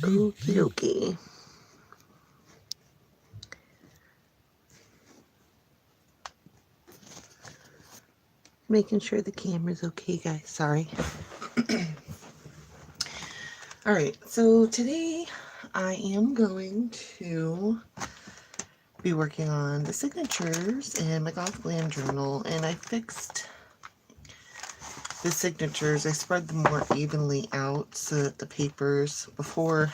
Okie dokie. Making sure the camera's okay, guys. Sorry. Alright, so today I am going to be working on the signatures in my Goth Glam journal, and I fixed the signatures. I spread them more evenly out so that the papers before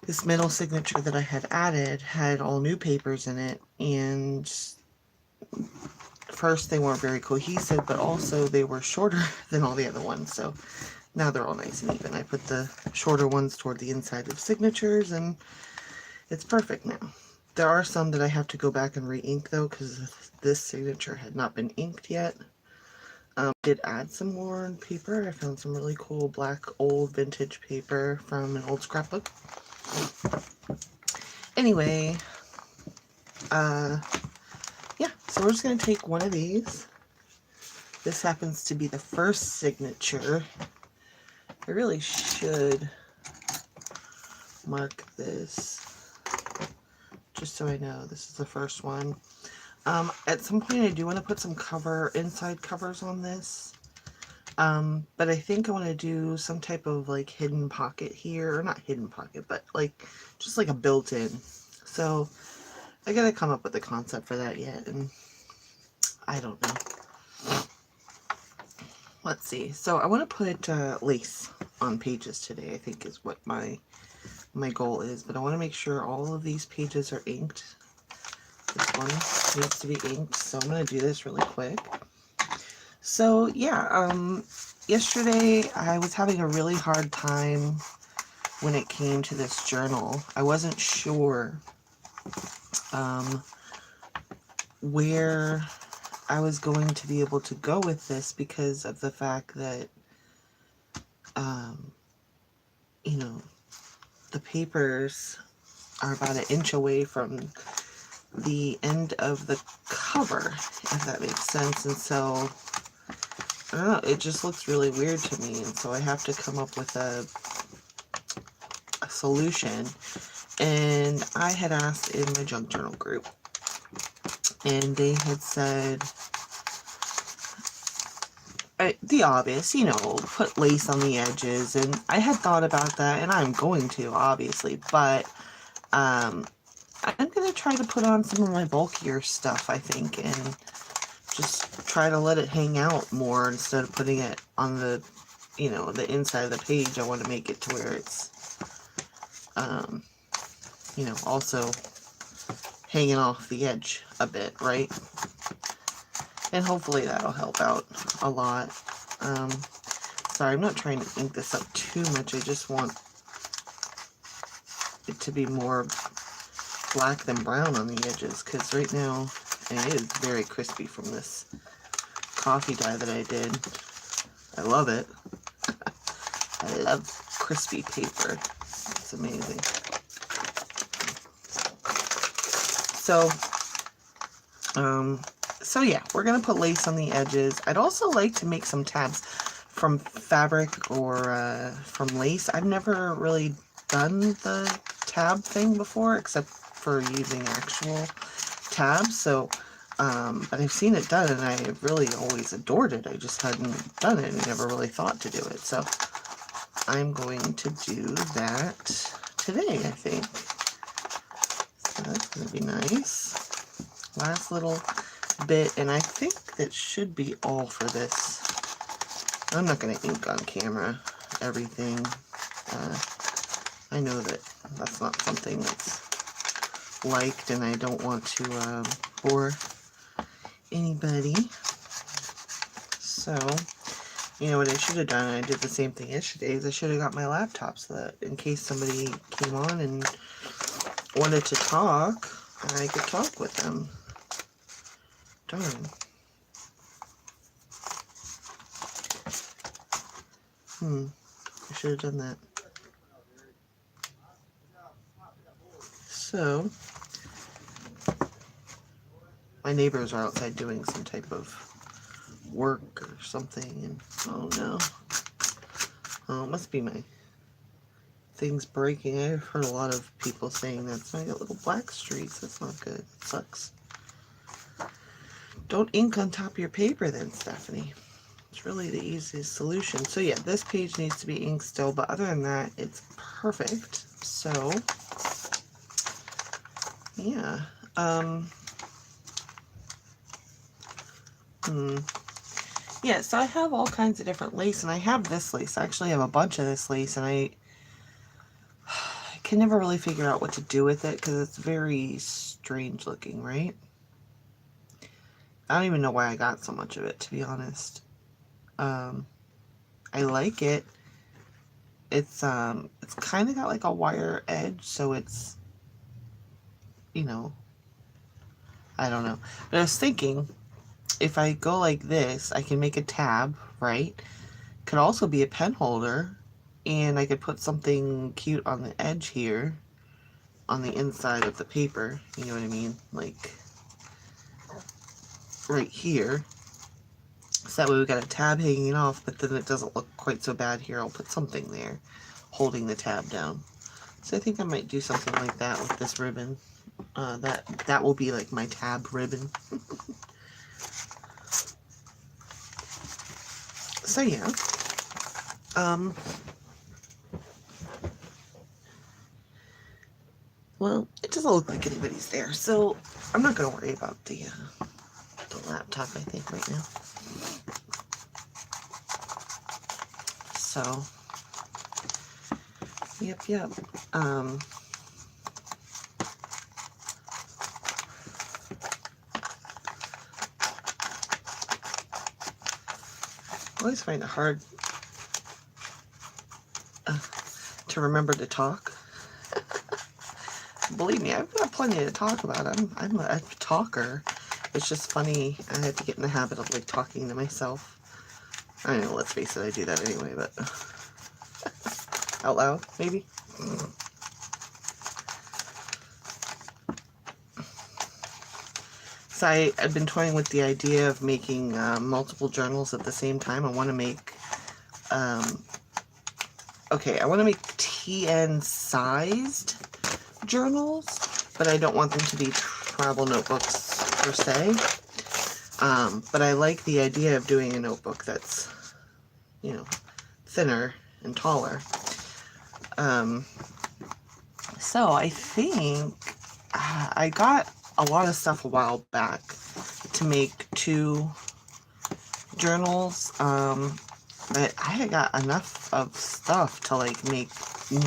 this middle signature that I had added had all new papers in it, and first they weren't very cohesive, but also they were shorter than all the other ones, so now they're all nice and even. I put the shorter ones toward the inside of signatures, and it's perfect now. There are some that I have to go back and re-ink though, because this signature had not been inked yet. Did add some more paper. I found some really cool black old vintage paper from an old scrapbook. Anyway, yeah, so we're just going to take one of these. This happens to be the first signature. I really should mark this just so I know this is the first one. At some point I do want to put some inside covers on this. But I think I want to do some type of like hidden pocket here, or not hidden pocket, but like just like a built-in. So I gotta come up with a concept for that yet, and I don't know. Let's see. So I want to put lace on pages today, I think is what my goal is, but I want to make sure all of these pages are inked. This one needs to be inked, so I'm going to do this really quick. So yeah, yesterday I was having a really hard time when it came to this journal. I wasn't sure where I was going to be able to go with this because of the fact that you know, the papers are about an inch away from the end of the cover, if that makes sense, and so I don't know, it just looks really weird to me, and so I have to come up with a solution. And I had asked in my junk journal group, and they had said the obvious, you know, put lace on the edges, and I had thought about that, and I'm going to, obviously, but I'm going to try to put on some of my bulkier stuff, I think, and just try to let it hang out more instead of putting it on the, you know, the inside of the page. I want to make it to where it's, you know, also hanging off the edge a bit, right? And hopefully that'll help out a lot. Sorry, I'm not trying to ink this up too much. I just want it to be more black than brown on the edges, because right now it is very crispy from this coffee dye that I did. I love it. I love crispy paper. It's amazing. So yeah, we're gonna put lace on the edges. I'd also like to make some tabs from fabric or from lace. I've never really done the tab thing before, except for using actual tabs. So, but I've seen it done, and I really always adored it. I just hadn't done it and never really thought to do it. So I'm going to do that today, I think. So that's gonna be nice. Last little bit, and I think that should be all for this. I'm not going to ink on camera everything. I know that that's not something that's liked, and I don't want to bore anybody. So, you know what I should have done? I did the same thing yesterday. Is I should have got my laptop so that in case somebody came on and wanted to talk, I could talk with them. Darn. I should have done that. So, my neighbors are outside doing some type of work or something, and oh no. Oh, it must be my things breaking. I've heard a lot of people saying that. So I got little black streaks. That's not good. It sucks. Don't ink on top of your paper then, Stephanie. It's really the easiest solution. So yeah, this page needs to be inked still, but other than that, it's perfect. So yeah. Yeah, so I have all kinds of different lace, and I have this lace. I actually have a bunch of this lace, and I can never really figure out what to do with it because it's very strange looking, right? I don't even know why I got so much of it, to be honest. I like it. It's kind of got like a wire edge, so it's, you know, I don't know. But I was thinking, if I go like this, I can make a tab, right? Could also be a pen holder, and I could put something cute on the edge here, on the inside of the paper, you know what I mean? Like, right here. So that way we got a tab hanging off, but then it doesn't look quite so bad here. I'll put something there holding the tab down. So I think I might do something like that with this ribbon. That will be like my tab ribbon. So yeah. Well, it doesn't look like anybody's there, so I'm not going to worry about the laptop, I think, right now. So, yep. I always find it hard to remember to talk. Believe me, I've got plenty to talk about. I'm a talker. It's just funny. I have to get in the habit of like talking to myself. I know, let's face it, I do that anyway, but out loud, maybe. So I've been toying with the idea of making multiple journals at the same time. I want to make, okay, I want to make TN sized journals, but I don't want them to be travel notebooks per se. But I like the idea of doing a notebook that's, you know, thinner and taller. So I think I got a lot of stuff a while back to make 2 journals, but I had got enough of stuff to like make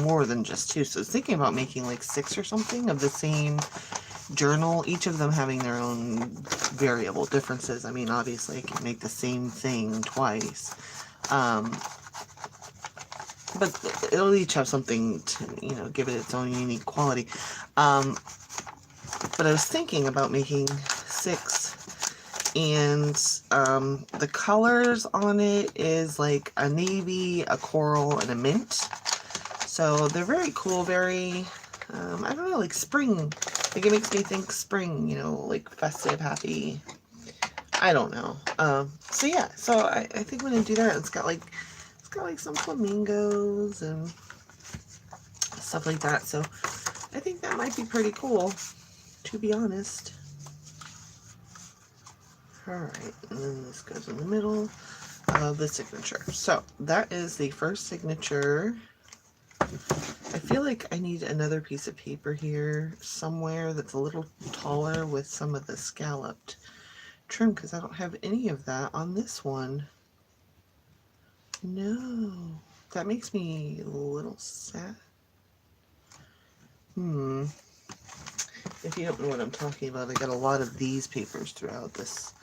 more than just 2. So I was thinking about making like 6 or something of the same journal, each of them having their own variable differences. I mean, obviously I can make the same thing twice, but it'll each have something to, you know, give it its own unique quality. But I was thinking about making 6, and the colors on it is like a navy, a coral, and a mint. So they're very cool, very, I don't know, like spring. Like it makes me think spring, you know, like festive, happy. I don't know. So yeah, so I think I'm gonna do that. It's got like some flamingos and stuff like that. So I think that might be pretty cool, to be honest. Alright, and then this goes in the middle of the signature. So that is the first signature. I feel like I need another piece of paper here somewhere that's a little taller with some of the scalloped trim, because I don't have any of that on this one. No, that makes me a little sad. If you don't know what I'm talking about, I got a lot of these papers throughout this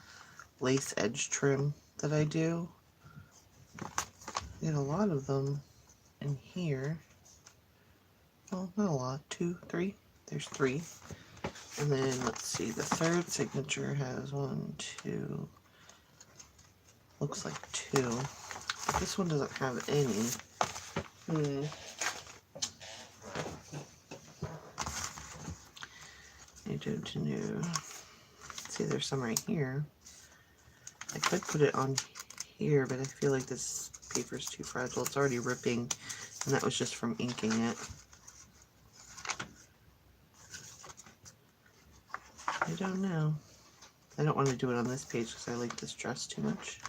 lace edge trim that I do. I get a lot of them in here. Well, not a lot. 2, 3. There's 3. And then let's see, the third signature has 1, 2. Looks like 2. This one doesn't have any. I don't know. See, there's some right here. I could put it on here, but I feel like this paper's too fragile. It's already ripping, and that was just from inking it. I don't know. I don't want to do it on this page because I like this dress too much.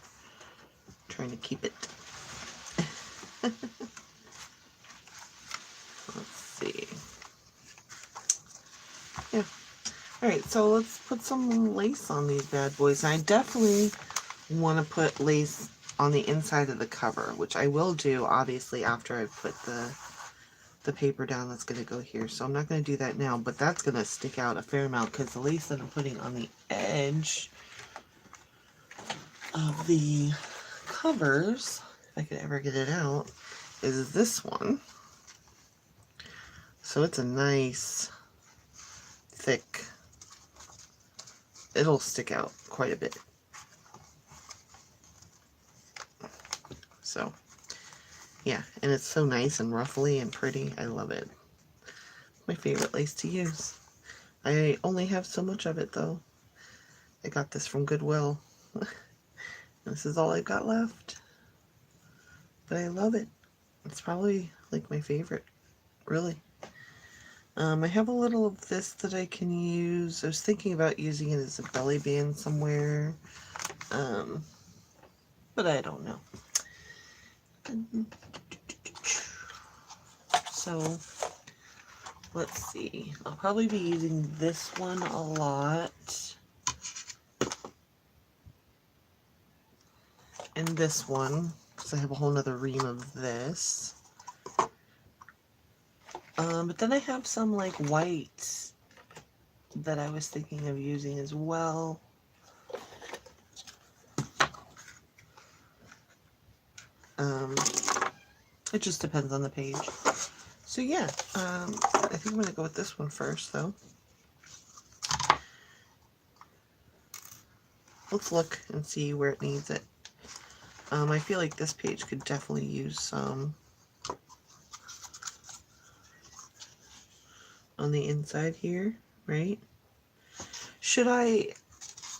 I'm trying to keep it. Let's see. Yeah. Alright, so let's put some lace on these bad boys. And I definitely want to put lace on the inside of the cover, which I will do, obviously, after I put the paper down that's going to go here. So I'm not going to do that now, but that's going to stick out a fair amount because the lace that I'm putting on the edge of the covers, if I could ever get it out, is this one. So it's a nice, thick, it'll stick out quite a bit. So, yeah, and it's so nice and ruffly and pretty. I love it. My favorite lace to use. I only have so much of it, though. I got this from Goodwill. This is all I've got left. But I love it. It's probably, like, my favorite. Really. I have a little of this that I can use. I was thinking about using it as a belly band somewhere. But I don't know. So, let's see. I'll probably be using this one a lot. And this one, because I have a whole nother ream of this. But then I have some like white that I was thinking of using as well. It just depends on the page. So yeah, I think I'm going to go with this one first, though. Let's look and see where it needs it. I feel like this page could definitely use some on the inside here, right? Should I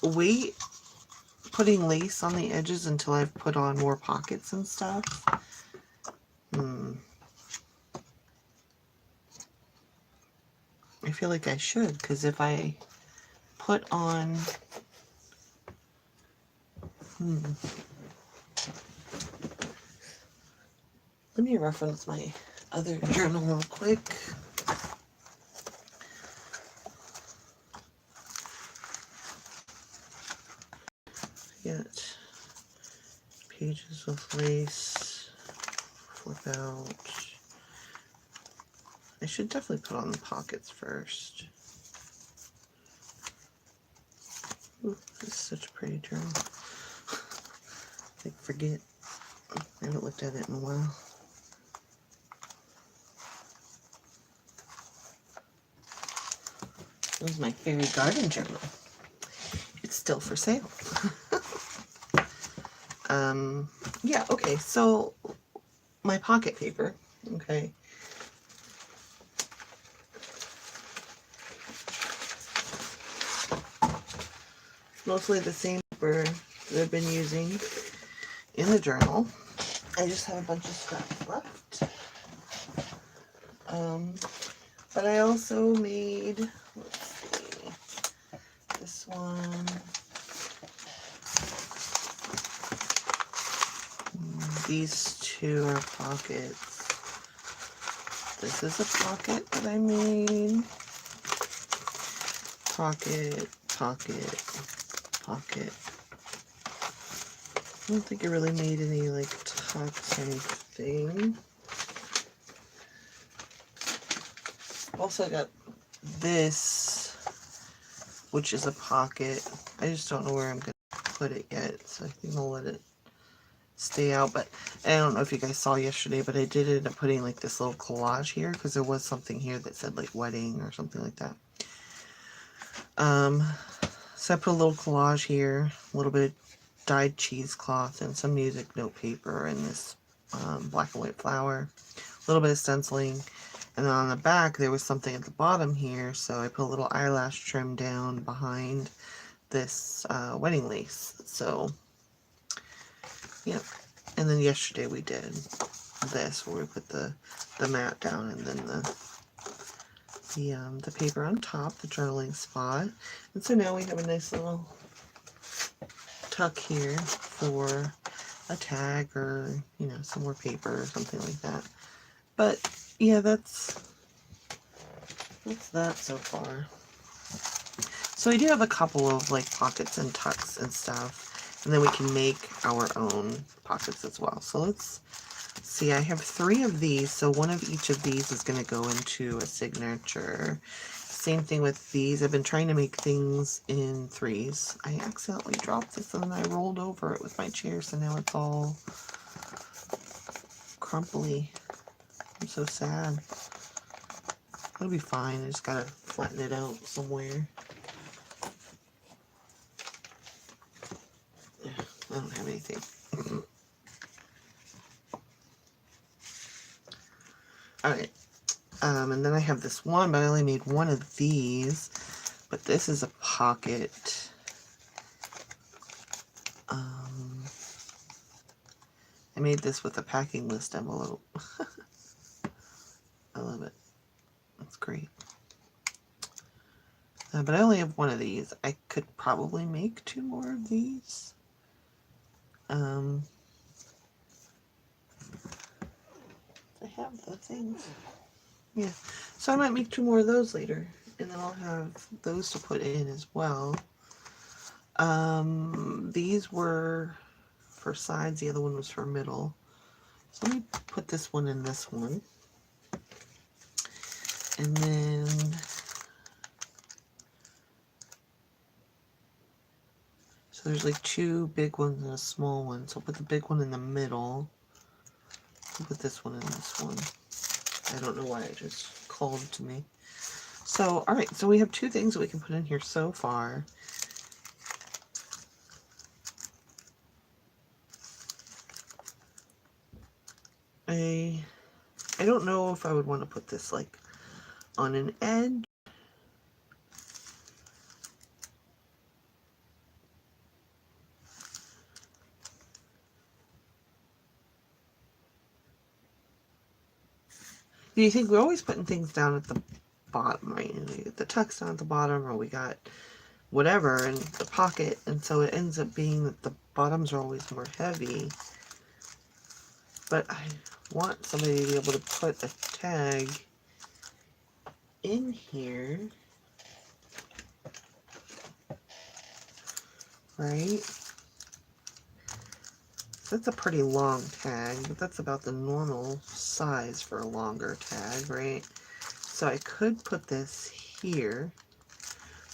wait putting lace on the edges until I've put on more pockets and stuff? I feel like I should, because if I put on... Let me reference my other journal real quick. Get pages with lace, flip out. I should definitely put on the pockets first. Ooh, this is such a pretty journal. I forget. I haven't looked at it in a while. This was my fairy garden journal. It's still for sale. Yeah, okay, so my pocket paper, okay. Mostly the same paper that I've been using in the journal. I just have a bunch of scraps left. But I also made, let's see, this one. These two are pockets. This is a pocket that I made. Pocket, pocket, pocket. I don't think I really made any like tucks or anything. Also got this, which is a pocket. I just don't know where I'm going to put it yet, so I think I'll let it stay out. But I don't know if you guys saw yesterday, but I did end up putting like this little collage here because there was something here that said like wedding or something like that. So I put a little collage here, a little bit of dyed cheesecloth and some music note paper and this black and white flower, a little bit of stenciling, and then on the back there was something at the bottom here, so I put a little eyelash trim down behind this wedding lace. So yeah, And then yesterday we did this, where we put the mat down and then the paper on top, the journaling spot. And so now we have a nice little tuck here for a tag or, you know, some more paper or something like that. But yeah, that's that so far. So I do have a couple of like pockets and tucks and stuff, and then we can make our own pockets as well. So let's see, I have 3 of these, so one of each of these is going to go into a signature. Same thing with these. I've been trying to make things in 3s. I accidentally dropped this and then I rolled over it with my chair, so now it's all crumply. I'm so sad. It'll be fine. I just gotta flatten it out somewhere. Yeah, I don't have anything. Alright. And then I have this one, but I only made one of these. But this is a pocket. I made this with a packing list envelope. I love it. That's great. But I only have one of these. I could probably make 2 more of these. I have the things. Yeah. So I might make 2 more of those later. And then I'll have those to put in as well. These were for sides. The other one was for middle. So let me put this one in this one. And then so there's like 2 big ones and a small one. So I'll put the big one in the middle. I'll put this one in this one. I don't know why it just called to me. So, alright, so we have 2 things that we can put in here so far. I don't know if I would want to put this like on an edge. Do you think we're always putting things down at the bottom, right? You know, you get the tucks down at the bottom, or we got whatever in the pocket, and so it ends up being that the bottoms are always more heavy. But I want somebody to be able to put a tag in here, right? So that's a pretty long tag, but that's about the normal size for a longer tag, right? So I could put this here,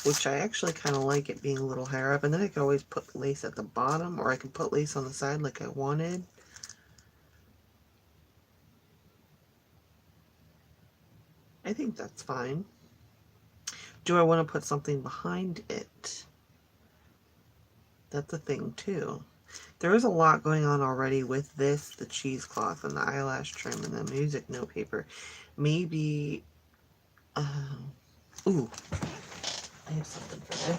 which I actually kind of like it being a little higher up, and then I could always put lace at the bottom, or I could put lace on the side like I wanted. I think that's fine. Do I want to put something behind it? That's a thing too. There is a lot going on already with this, the cheesecloth and the eyelash trim and the music note paper. Maybe, ooh, I have something for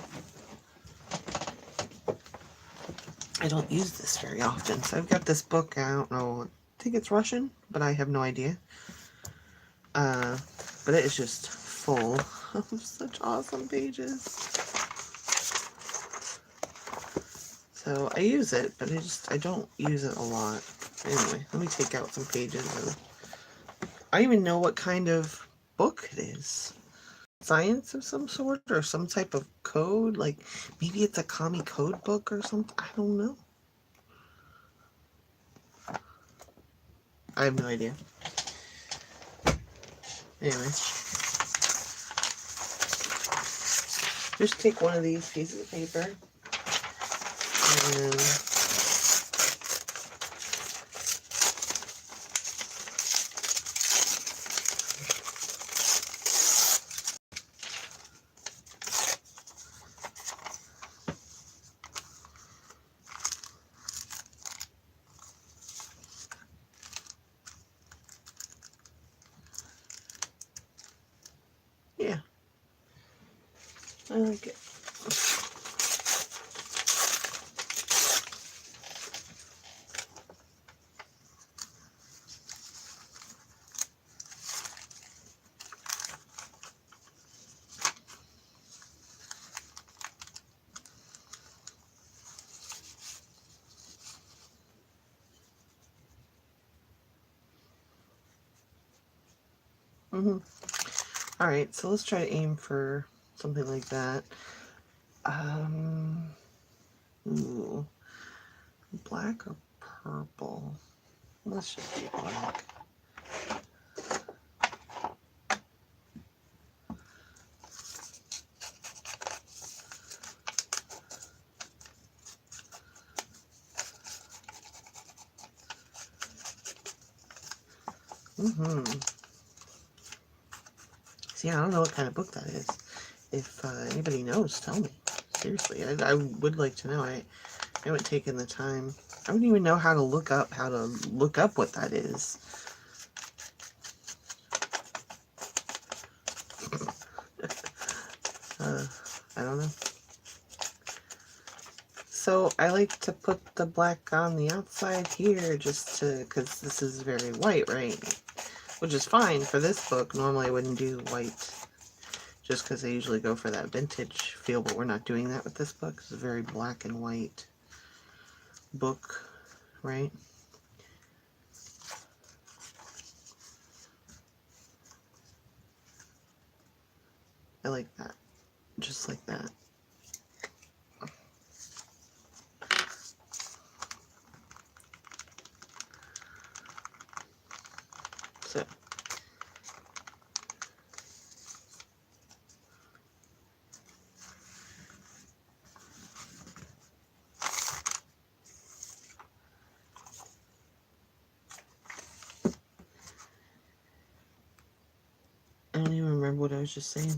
that. I don't use this very often, so I've got this book. I don't know, I think it's Russian, but I have no idea. But it is just full of such awesome pages. So I use it, but I don't use it a lot. Anyway, let me take out some pages. I don't even know what kind of book it is. Science of some sort, or some type of code? Like, maybe it's a commie code book or something? I don't know. I have no idea. Anyway. Just take one of these pieces of paper. And yeah, I like it. All right, so let's try to aim for something like that. Ooh, black or purple? Let's just do black. See, I don't know what kind of book that is. If anybody knows, tell me. Seriously, I would like to know. I haven't taken the time. I don't even know how to look up what that is. I don't know. So I like to put the black on the outside here just to, because this is very white, right? Which is fine for this book. Normally I wouldn't do white just because I usually go for that vintage feel, but we're not doing that with this book. It's a very black and white book, right? I like that. Just like that. So I don't even remember what I was just saying.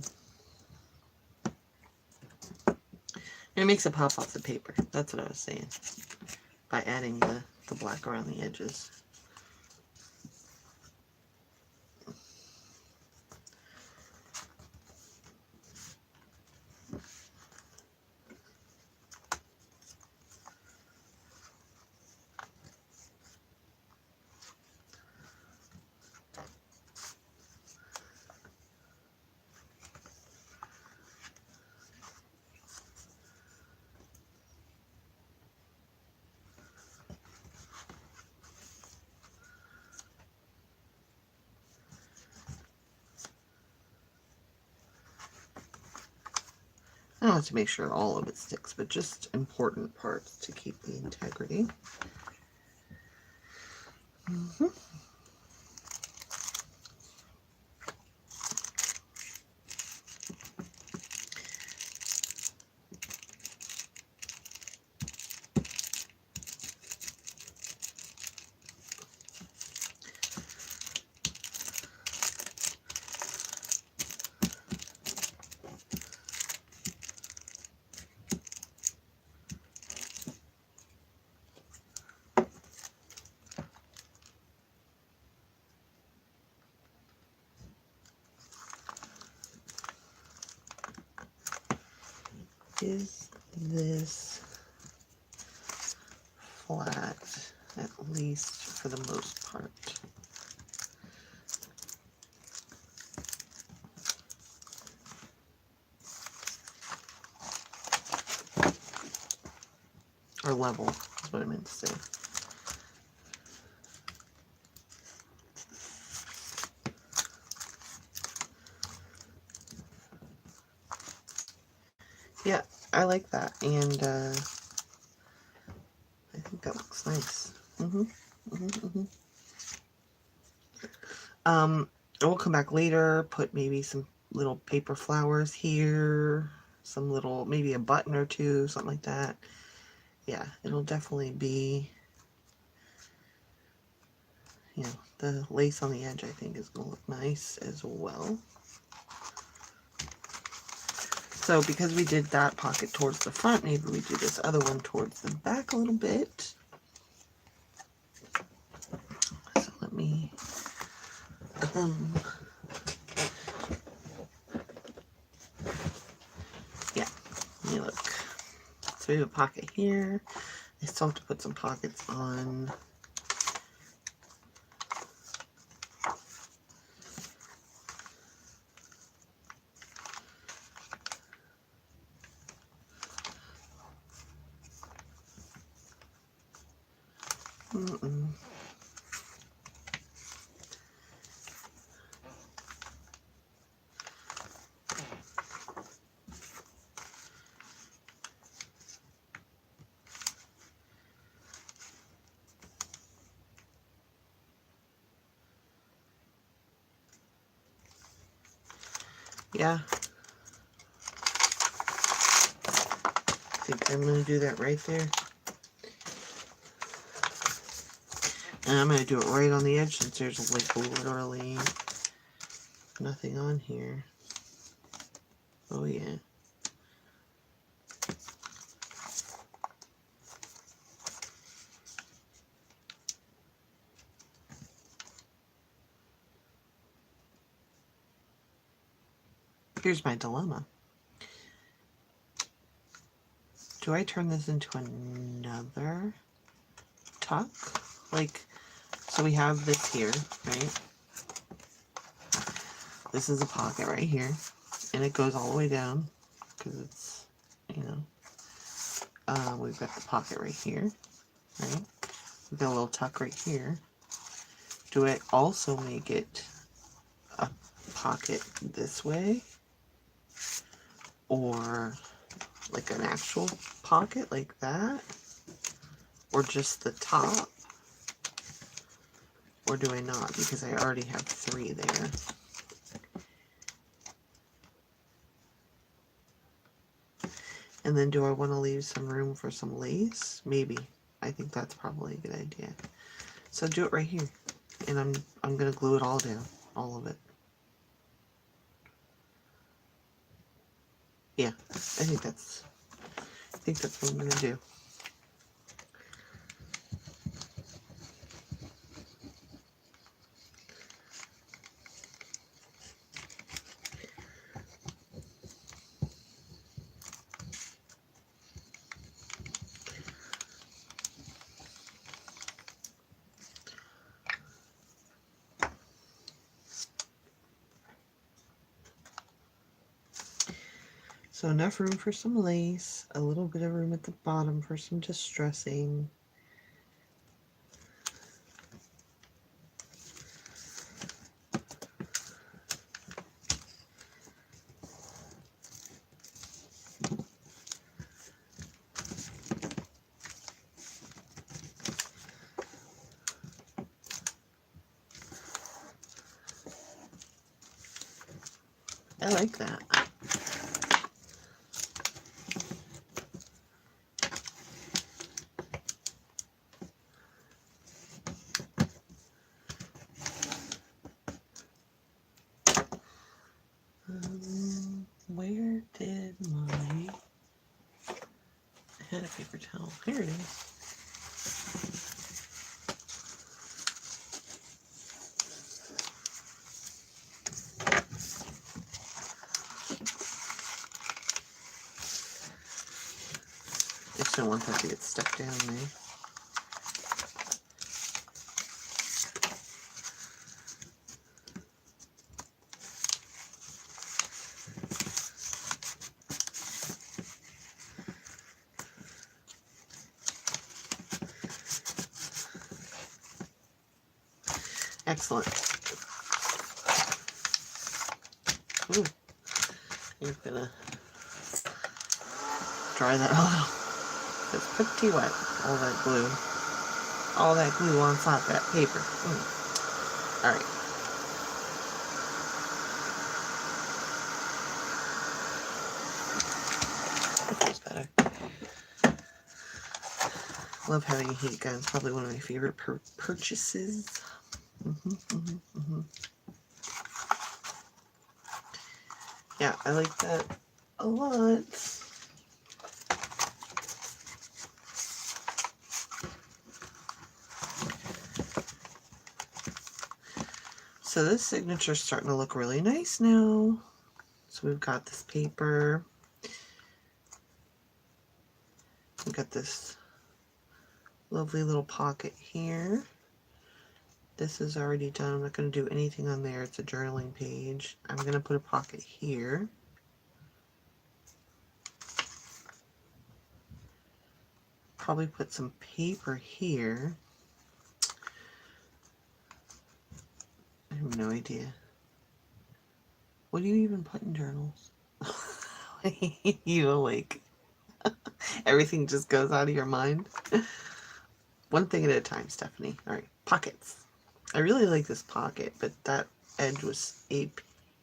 It makes it pop off the paper. That's what I was saying. By adding the black around the edges. I don't have to make sure all of it sticks, but just important parts to keep the integrity. Is this flat, at least for the most part? Or level, is what I meant to say. Yeah, I like that, and I think that looks nice. I will come back later, put maybe some little paper flowers here, some little, maybe a button or two, something like that. Yeah, it'll definitely be, you know, the lace on the edge I think is going to look nice as well. So because we did that pocket towards the front, maybe we do this other one towards the back a little bit. So let me, yeah, let me look. So we have a pocket here. I still have to put some pockets on. Yeah. I think I'm going to do that right there. And I'm going to do it right on the edge since there's like literally nothing on here. Oh yeah. Here's my dilemma. Do I turn this into another tuck? Like, so we have this here, right? This is a pocket right here, and it goes all the way down because it's, you know, we've got the pocket right here, right? We've got a little tuck right here. Do I also make it a pocket this way? Or like an actual pocket like that? Or just the top? Or do I not? Because I already have 3 there. And then do I want to leave some room for some lace? Maybe. I think that's probably a good idea. So do it right here. And I'm going to glue it all down. All of it. Yeah, I think that's what I'm going to do. So enough room for some lace, a little bit of room at the bottom for some distressing. I like that. Where did my... I had a paper towel. Here it is. Just don't want that to get stuck down there. Excellent. Ooh. You're gonna dry that off. It's pretty wet. All that glue. All that glue on top of that paper. Alright. That feels better. Love having a heat gun. It's probably one of my favorite purchases. Yeah, I like that a lot. So this signature is starting to look really nice now. So we've got this paper. We've got this lovely little pocket here. This is already done. I'm not going to do anything on there. It's a journaling page. I'm going to put a pocket here. Probably put some paper here. I have no idea. What do you even put in journals? You know, like, everything just goes out of your mind. One thing at a time, Stephanie. All right, pockets. I really like this pocket, but that edge was a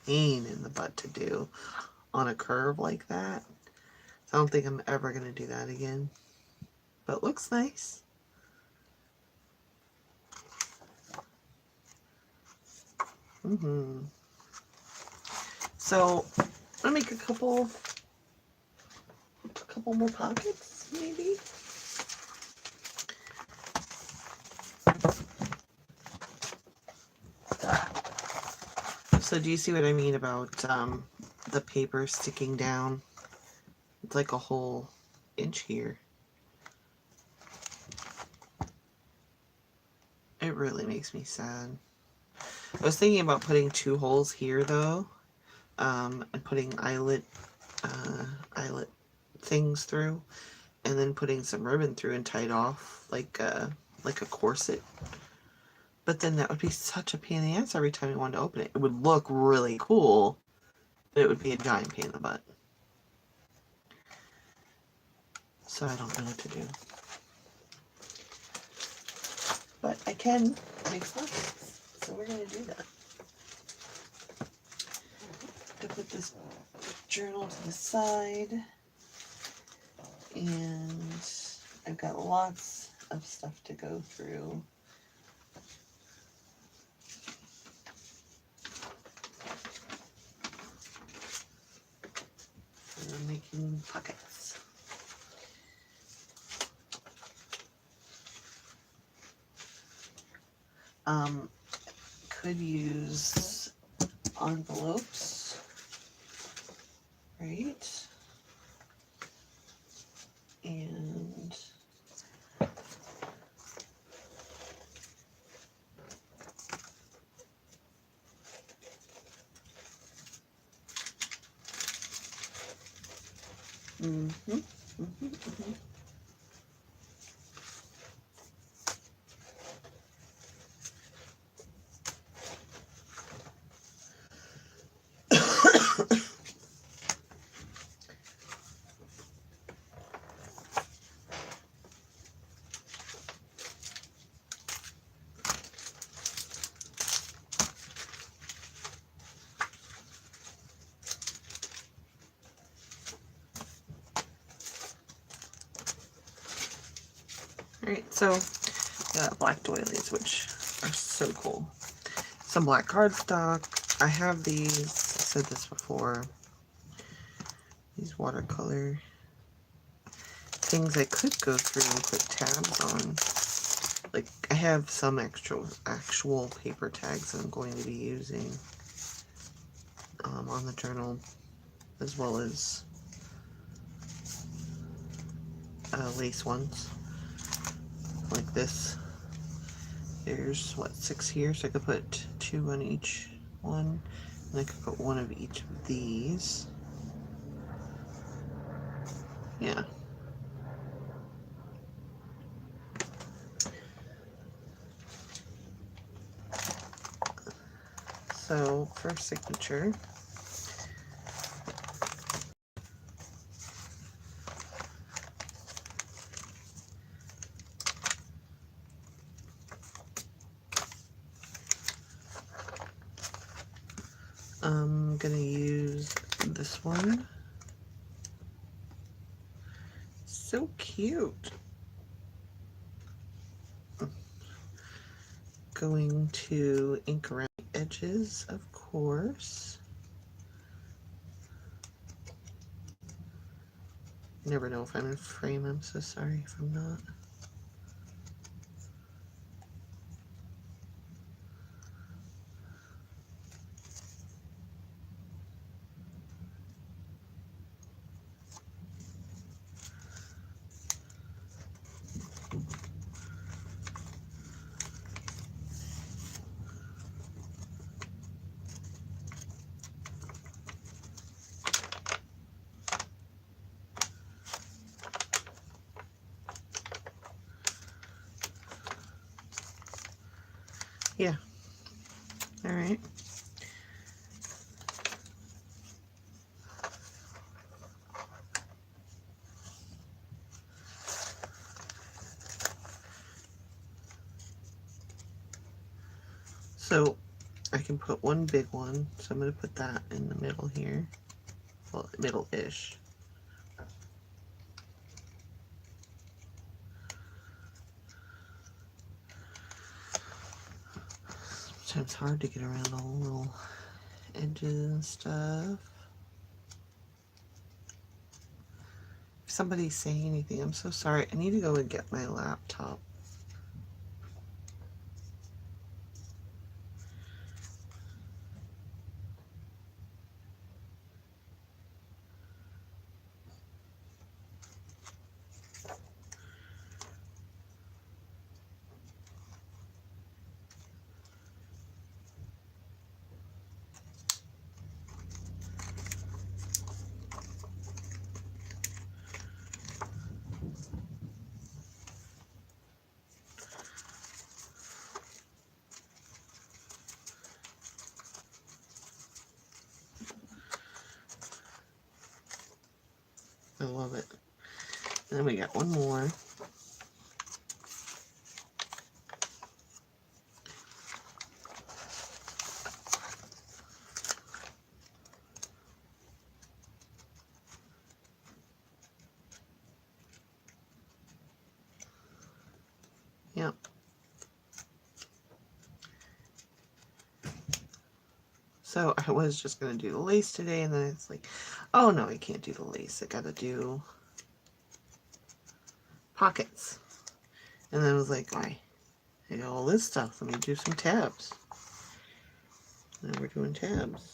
pain in the butt to do on a curve like that. I don't think I'm ever going to do that again. But it looks nice. So I'm gonna make a couple more pockets, maybe. So do you see what I mean about the paper sticking down? It's like a whole inch here. It really makes me sad. I was thinking about putting 2 holes here though, and putting eyelet things through, and then putting some ribbon through and tie it off like a corset. But then that would be such a pain in the ass every time you wanted to open it. It would look really cool, but it would be a giant pain in the butt. So I don't know what to do. But I can make pockets, so we're going to do that. To put this journal to the side, and I've got lots of stuff to go through. And I'm making pockets. Could use envelopes, right? And Alright, so got black doilies, which are so cool. Some black cardstock. I have these, I said this before, these watercolor things I could go through and put tabs on. Like, I have some actual paper tags I'm going to be using on the journal, as well as lace ones, like this. There's, what, 6 here, so I could put 2 on each one, and I could put 1 of each of these. Yeah. So, for signature, I'm gonna use this one. So cute. Going to ink around the edges, of course. You never know if I'm in frame. I'm so sorry if I'm not. Yeah. All right. So I can put one big one, so I'm going to put that in the middle here. Well, middle-ish. Sometimes hard to get around all the little edges and stuff. If somebody's saying anything, I'm so sorry. I need to go and get my laptop. I love it. And then we got one more. Yep. So I was just going to do the lace today, and then it's like, oh no, I can't do the lace. I got to do pockets. And then I was like, I got all this stuff. Let me do some tabs. Now we're doing tabs.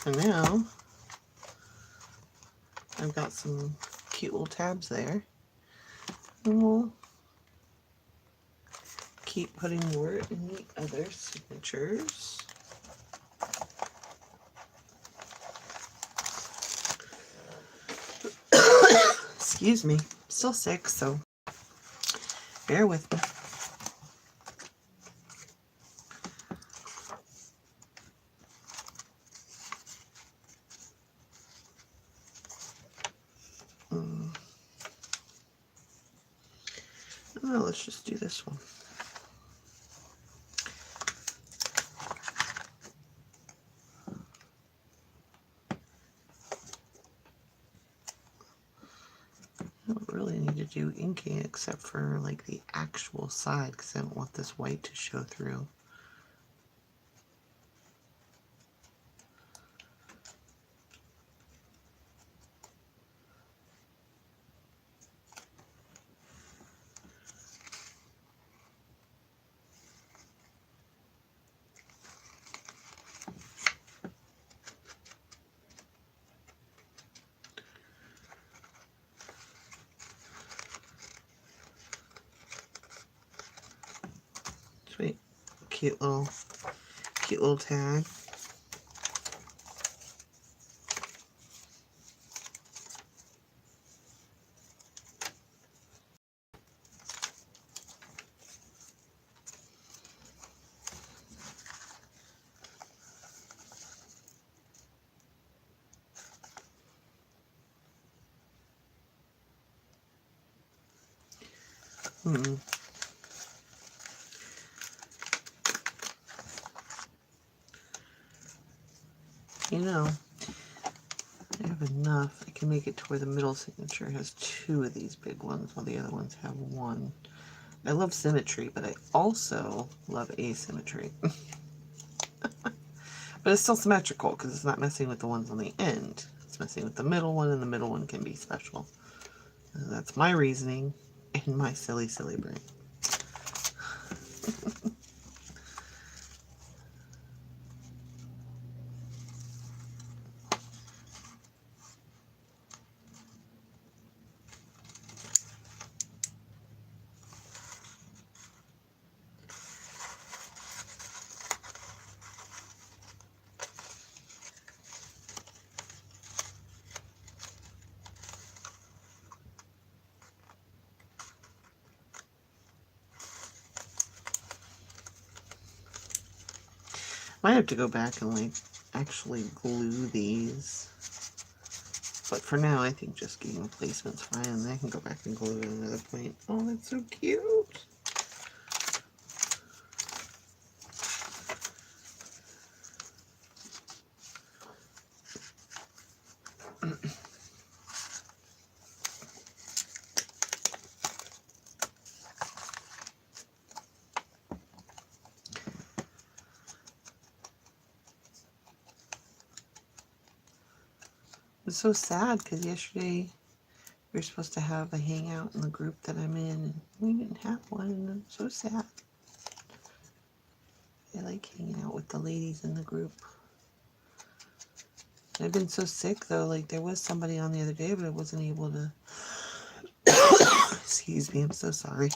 And now I've got some cute little tabs there. And we'll keep putting more in the other signatures. Excuse me, still sick, so bear with me. Oh, let's just do this one. I don't really need to do inking except for like the actual side because I don't want this white to show through. Sweet, cute little tag. You know, I have enough. I can make it to where the middle signature has two of these big ones while the other ones have one. I love symmetry, but I also love asymmetry. But it's still symmetrical because it's not messing with the ones on the end. It's messing with the middle one, and the middle one can be special. And that's my reasoning in my silly, silly brain. Might have to go back and like actually glue these. But for now, I think just getting placement's fine, and I can go back and glue it at another point. Oh, that's so cute. It's so sad because yesterday we were supposed to have a hangout in the group that I'm in, and we didn't have one, and I'm so sad. I like hanging out with the ladies in the group. I've been so sick though, like there was somebody on the other day, but I wasn't able to. Excuse me, I'm so sorry.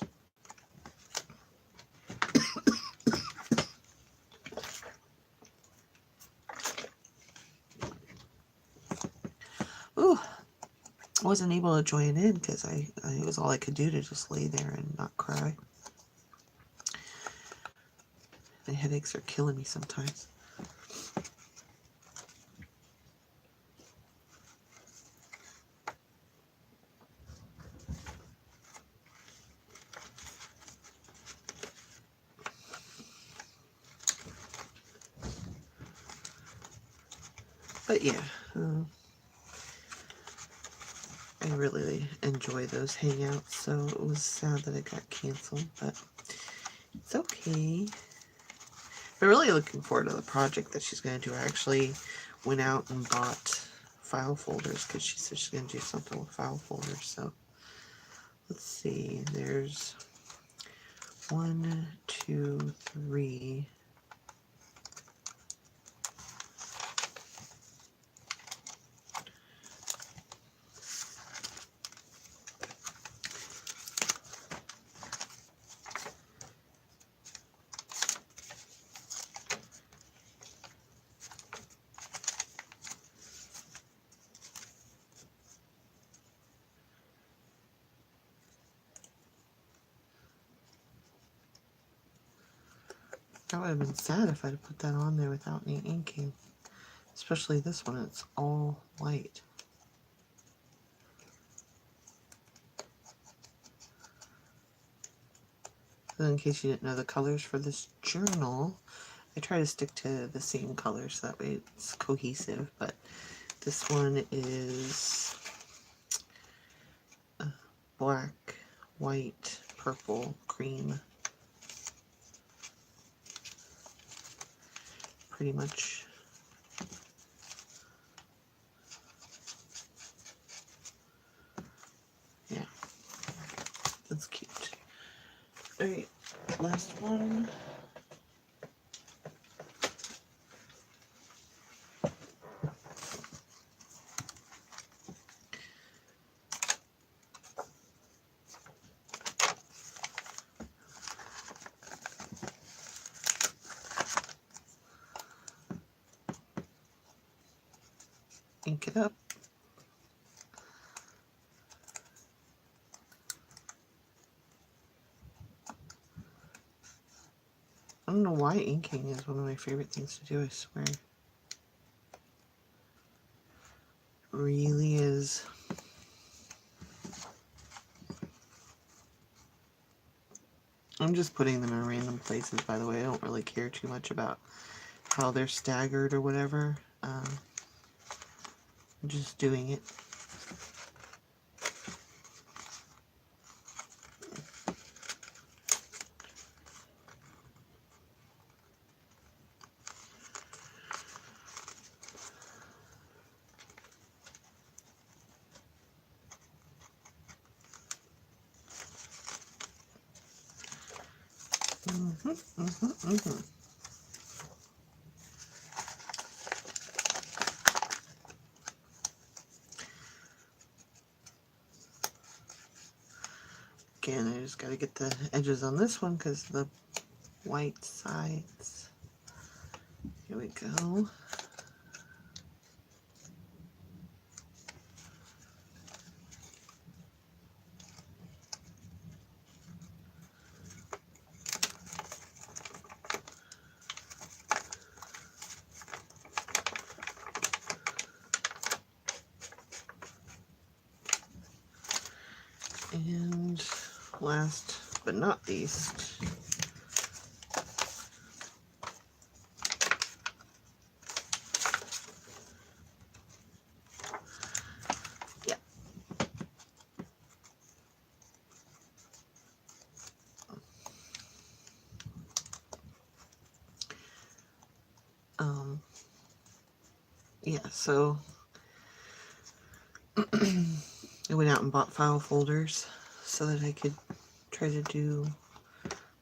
Ooh, I wasn't able to join in because it was all I could do to just lay there and not cry. My headaches are killing me sometimes. But yeah, I really enjoy those hangouts, so it was sad that it got canceled, but it's okay. I'm really looking forward to the project that she's going to do. I actually went out and bought file folders because she said she's going to do something with file folders. So let's see, there's 1, 2, 3. That would have been sad if I'd have put that on there without any inking. Especially this one, it's all white. So in case you didn't know the colors for this journal, I try to stick to the same colors so that way it's cohesive, but this one is black, white, purple, cream. Pretty much. Yeah, that's cute. Alright, last one. Ink it up. I don't know why inking is one of my favorite things to do, I swear. It really is. I'm just putting them in random places, by the way. I don't really care too much about how they're staggered or whatever. I'm just doing it. Again, I just got to get the edges on this one because the white sides. Here we go. last but not least, yeah, yeah, so I went out and bought file folders so that I could try to do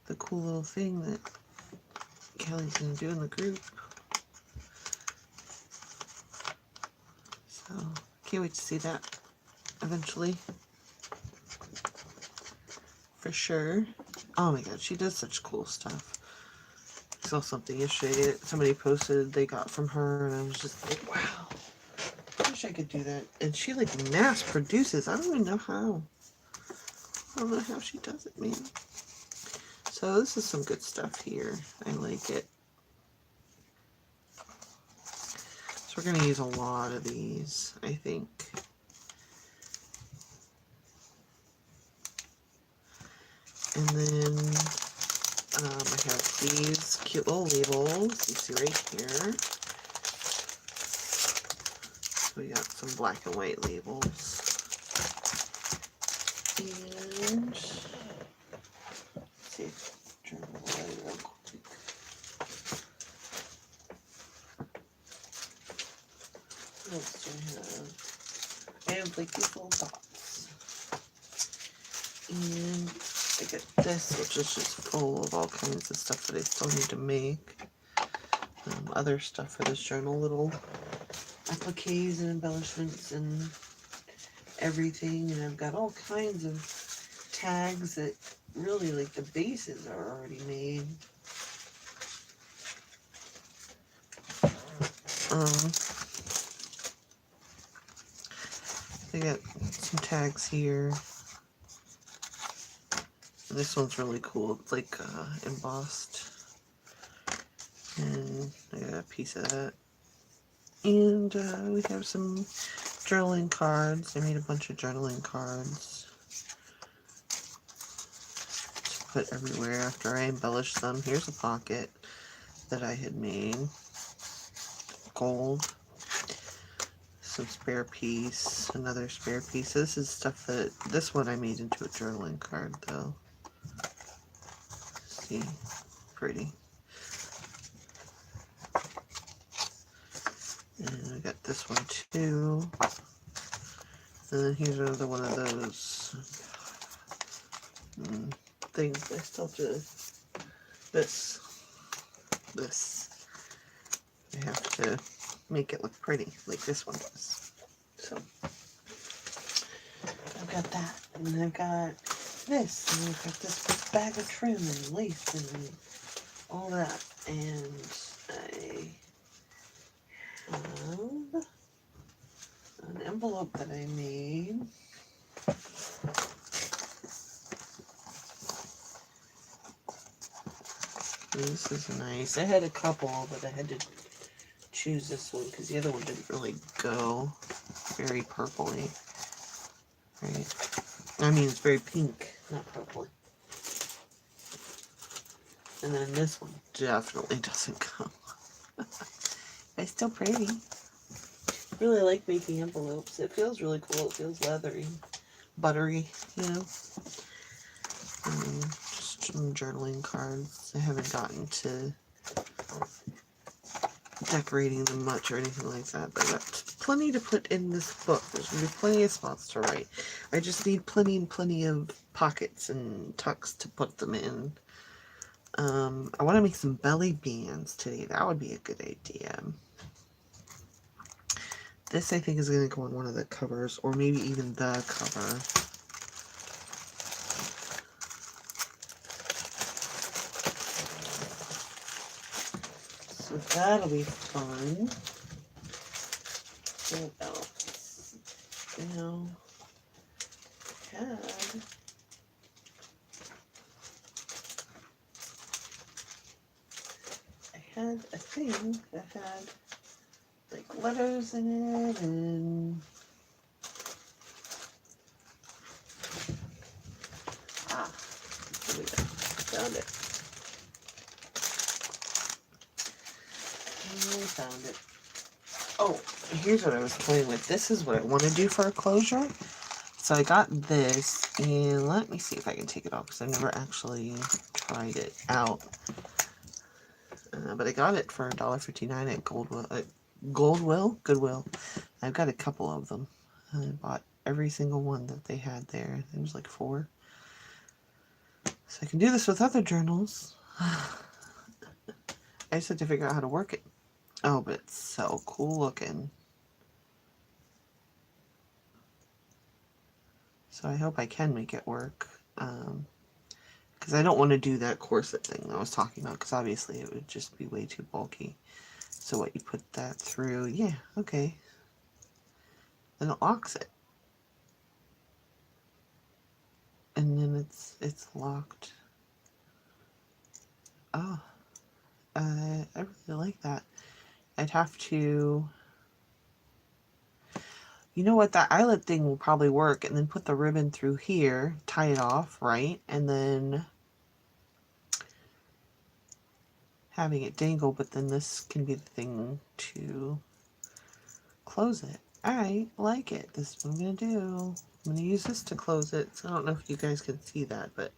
the cool little thing that Kelly's going to do in the group. So, can't wait to see that eventually. For sure. Oh my god, she does such cool stuff. I saw something yesterday that somebody posted they got from her, and I was just like, wow. I wish I could do that. And she like mass produces. I don't even know how. I don't know how she does it, man. So this is some good stuff here. I like it. So we're going to use a lot of these, I think. And then I have these cute little labels. You see right here. So we got some black and white labels. And let's see, turn it away real quick. What else do I have? I have like these little dots. And I got this, which is just full of all kinds of stuff that I still need to make. Other stuff for this journal, little appliques and embellishments and everything. And I've got all kinds of tags that really, like, the bases are already made. I got some tags here. And this one's really cool. It's like embossed. And I got a piece of that. And we have some journaling cards. I made a bunch of journaling cards to put everywhere after I embellished them. Here's a pocket that I had made. Gold. Some spare piece. Another spare piece. This is stuff that, this one I made into a journaling card though. See? Pretty. And I got this one too. And then here's another one of those things. I still do this. I have to make it look pretty, like this one does. So I've got that, and then I've got this, and I've got this bag of trim and lace and all that, and I have an envelope that I made. This is nice. I had a couple, but I had to choose this one because the other one didn't really go. Very purpley. Right? I mean, it's very pink, not purpley. And then this one definitely doesn't go. It's still pretty. Really like making envelopes. It feels really cool. It feels leathery, buttery, you know. Just some journaling cards. I haven't gotten to decorating them much or anything like that, but I got plenty to put in this book. There's going to be plenty of spots to write. I just need plenty and plenty of pockets and tucks to put them in. I want to make some belly bands today. That would be a good idea. This, I think, is going to go on one of the covers, or maybe even the cover. So that'll be fun. What else? You know, I had a thing that had like letters in it, and found it. I found it. Oh, here's what I was playing with. This is what I want to do for a closure. So I got this, and let me see if I can take it off, because I've never actually tried it out. But I got it for $1.59 at Goodwill. I've got a couple of them. I bought every single one that they had there. There was like 4. So I can do this with other journals. I just had to figure out how to work it. Oh, but it's so cool looking. So I hope I can make it work. Because I don't want to do that corset thing that I was talking about, because obviously it would just be way too bulky. So what, you put that through? Yeah, okay. Then it locks it. And then it's locked. Oh, I really like that. I'd have to... You know what, that eyelet thing will probably work, and then put the ribbon through here, tie it off, right? And then having it dangle, but then this can be the thing to close it. Alright, I like it. This is what I'm going to do. I'm going to use this to close it. So I don't know if you guys can see that, but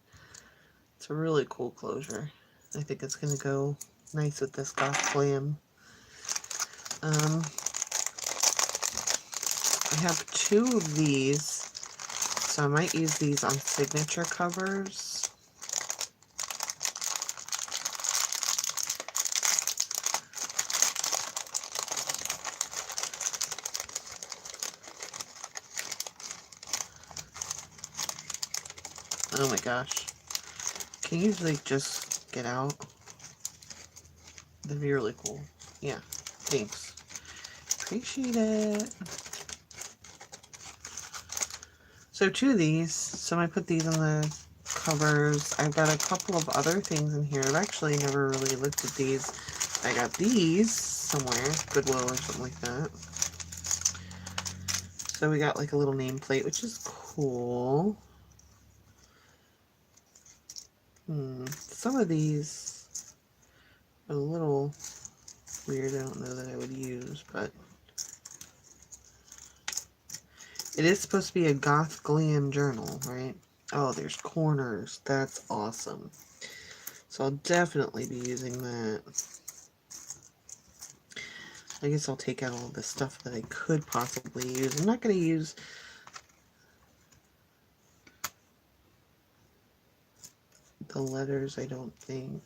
it's a really cool closure. I think it's going to go nice with this Goth Glam. I have 2 of these, so I might use these on signature covers. Oh my gosh. Can you like just get out? That'd be really cool. Yeah, thanks. Appreciate it. So 2 of these, so I put these on the covers. I've got a couple of other things in here. I've actually never really looked at these. I got these somewhere, Goodwill or something like that. So we got like a little nameplate, which is cool. Some of these are a little weird. I don't know that I would use, but it is supposed to be a Goth Glam journal, right? Oh, there's corners. That's awesome. So I'll definitely be using that. I guess I'll take out all the stuff that I could possibly use. I'm not going to use the letters, I don't think.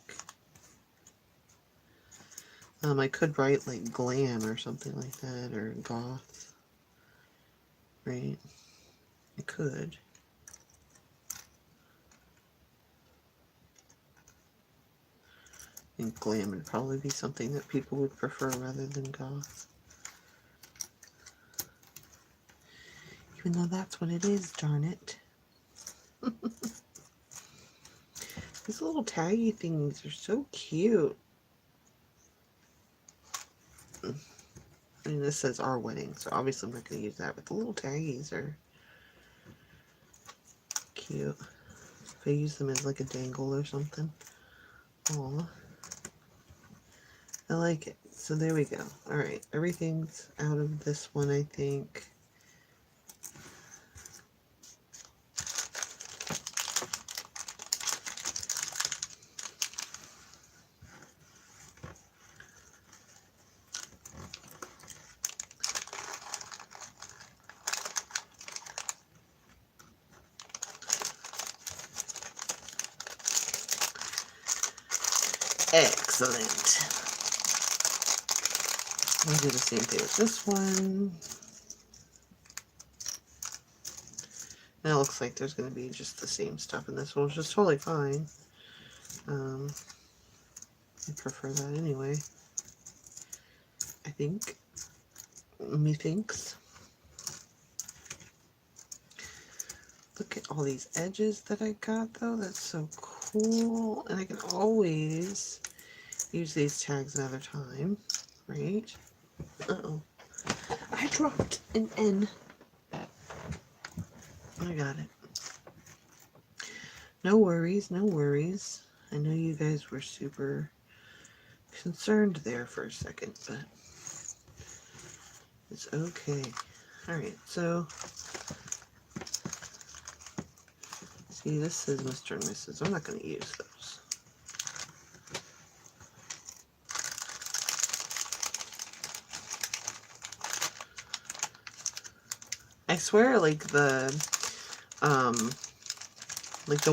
I could write like Glam or something like that, or Goth, right? I could. I think Glam would probably be something that people would prefer rather than Goth. Even though that's what it is, darn it. These little taggy things are so cute. I mean, this says our wedding, so obviously I'm not going to use that, but the little taggies are cute. If I use them as like a dangle or something. Aw. I like it. So there we go. Alright, everything's out of this one, I think. Excellent. I'll do the same thing with this one. And it looks like there's going to be just the same stuff in this one, which is totally fine. I prefer that anyway. I think. Methinks. Look at all these edges that I got, though. That's so cool. And I can always use these tags another time, right? Uh-oh. I dropped an N. I got it. No worries, no worries. I know you guys were super concerned there for a second, but it's okay. Alright, so see, this says Mr. and Mrs. I'm not going to use those. I swear, like the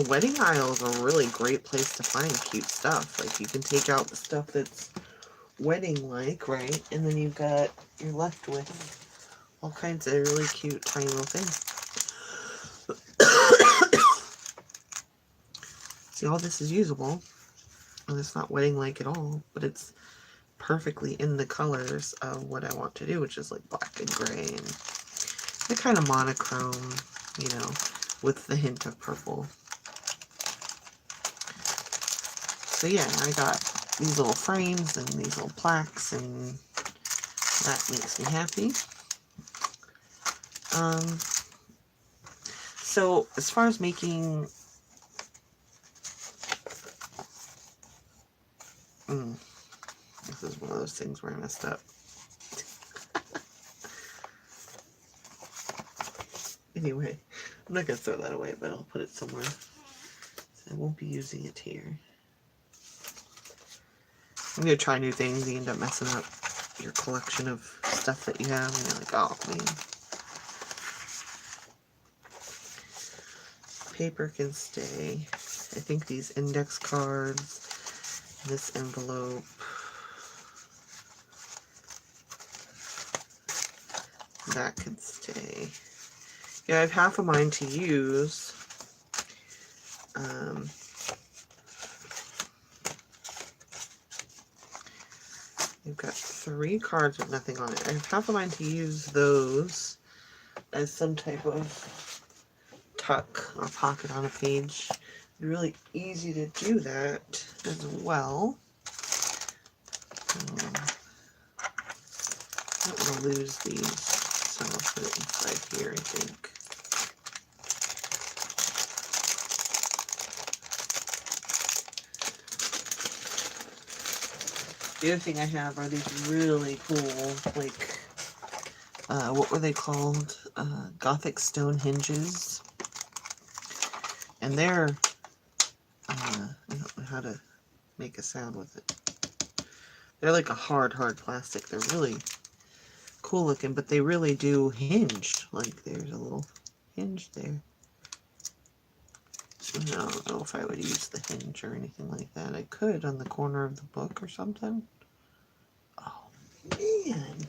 wedding aisle is a really great place to find cute stuff. Like, you can take out the stuff that's wedding-like, right? And then you're left with all kinds of really cute, tiny little things. See, all this is usable. And it's not wedding-like at all, but it's perfectly in the colors of what I want to do, which is like black and gray and the kind of monochrome, you know, with the hint of purple. So yeah, I got these little frames and these little plaques, and that makes me happy. So as far as making this is one of those things where I messed up. Anyway, I'm not going to throw that away, but I'll put it somewhere. I won't be using it here. I'm going to try new things. You end up messing up your collection of stuff that you have, and you're like, oh, man. Paper can stay. I think these index cards, this envelope, that could stay. Yeah, I have half of mine to use. I've got 3 cards with nothing on it. I have half of mine to use those as some type of tuck or pocket on a page. It's really easy to do that as well. I don't want to lose these, so I'll put it inside here, I think. The other thing I have are these really cool, like, what were they called? Gothic stone hinges. And they're, I don't know how to make a sound with it. They're like a hard plastic. They're really cool looking, but they really do hinge. Like, there's a little hinge there. I don't know if I would use the hinge or anything like that. I could on the corner of the book or something. Oh, man.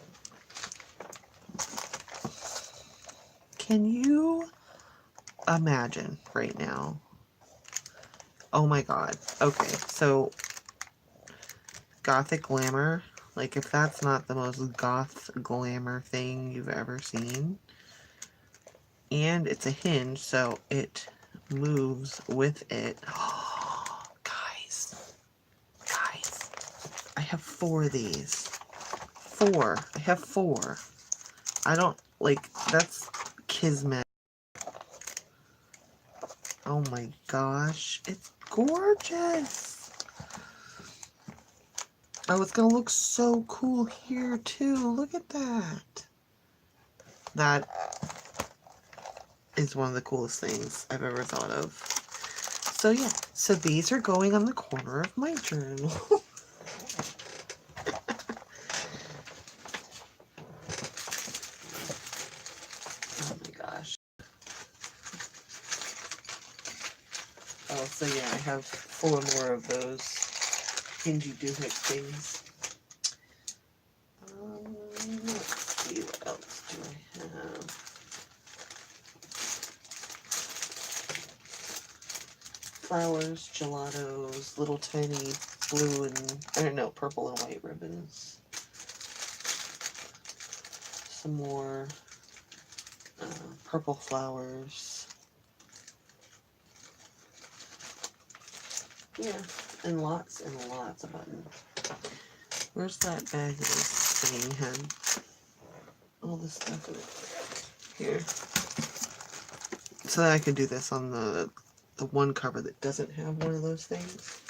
Can you imagine right now? Oh my god. Okay, so Gothic glamour. Like, if that's not the most goth glamour thing you've ever seen. And it's a hinge, so it moves with it. Oh, guys. I have 4 of these. 4. I have 4. I don't, like, that's kismet. Oh my gosh. It's gorgeous. Oh, it's gonna look so cool here, too. Look at that. That is one of the coolest things I've ever thought of. So yeah, so these are going on the corner of my journal. Oh my gosh. Oh, so yeah, I have 4 more of those hingy doohick things. Let's see, what else do I have? Flowers, gelatos, little tiny blue and, I don't know, purple and white ribbons. Some more purple flowers. Yeah, and lots of buttons. Where's that bag that this thing had all this stuff in it? Here. So that I could do this on the one cover that doesn't have one of those things.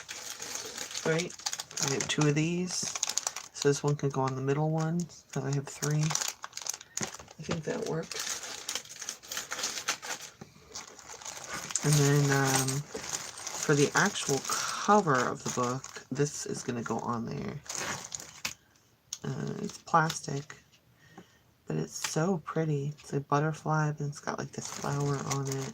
right? I have 2 of these. So this one can go on the middle one. So I have 3. I think that works. And then for the actual cover of the book, this is going to go on there. It's plastic, but it's so pretty. It's a butterfly, and it's got like this flower on it.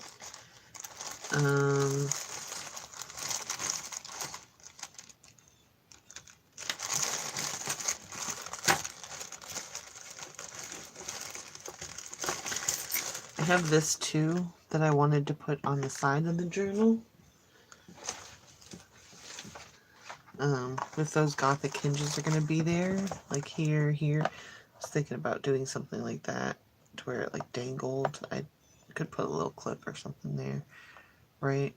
I have this too that I wanted to put on the side of the journal. If those Gothic hinges are going to be there, like here, I was thinking about doing something like that to where it like dangled. I could put a little clip or something there, right?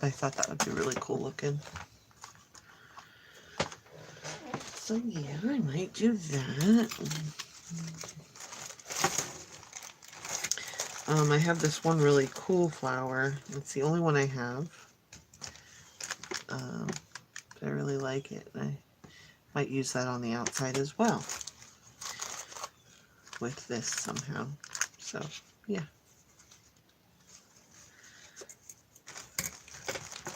I thought that would be really cool looking. So yeah, I might do that. I have this one really cool flower. It's the only one I have. But I really like it. I might use that on the outside as well with this somehow. So yeah.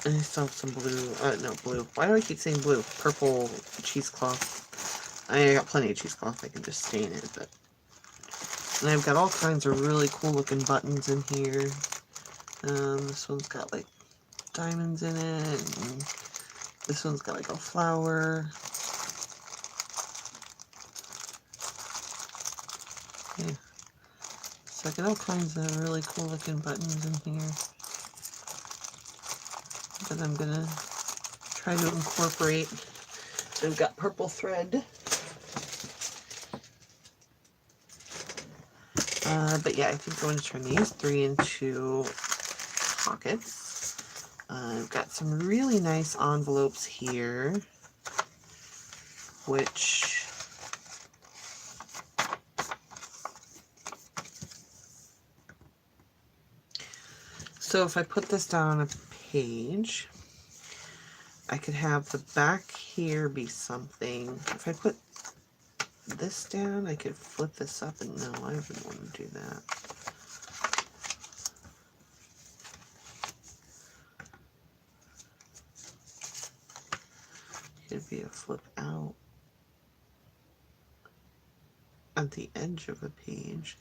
And I still have some blue, no blue. Why do I keep saying blue? Purple cheesecloth. I got plenty of cheesecloth. I can just stain it, but. And I've got all kinds of really cool looking buttons in here. This one's got like diamonds in it. And this one's got like a flower. Yeah. So I got all kinds of really cool looking buttons in here that I'm gonna try to incorporate. They've got purple thread. But yeah, I think I'm going to turn these 3 into pockets. I've got some really nice envelopes here, which so if I put this down on a page, I could have the back here be something. If I put this down, I could flip this up, and no, I wouldn't want to do that. Could be a flip out at the edge of a page.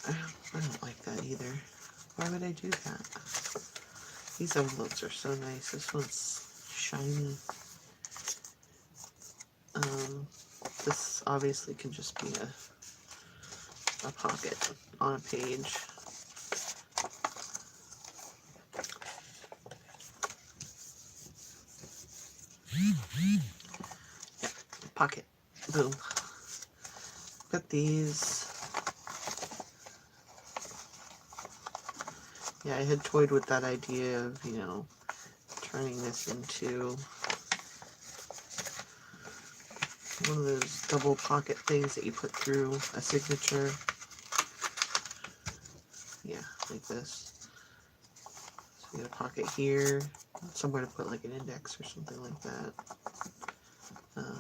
I don't like that either. Why would I do that? These envelopes are so nice. This one's shiny. This obviously can just be a pocket on a page. Yeah, pocket. Boom. Got these. Yeah, I had toyed with that idea of, you know, turning this into one of those double pocket things that you put through a signature. Yeah, like this. So you got a pocket here, somewhere to put like an index or something like that.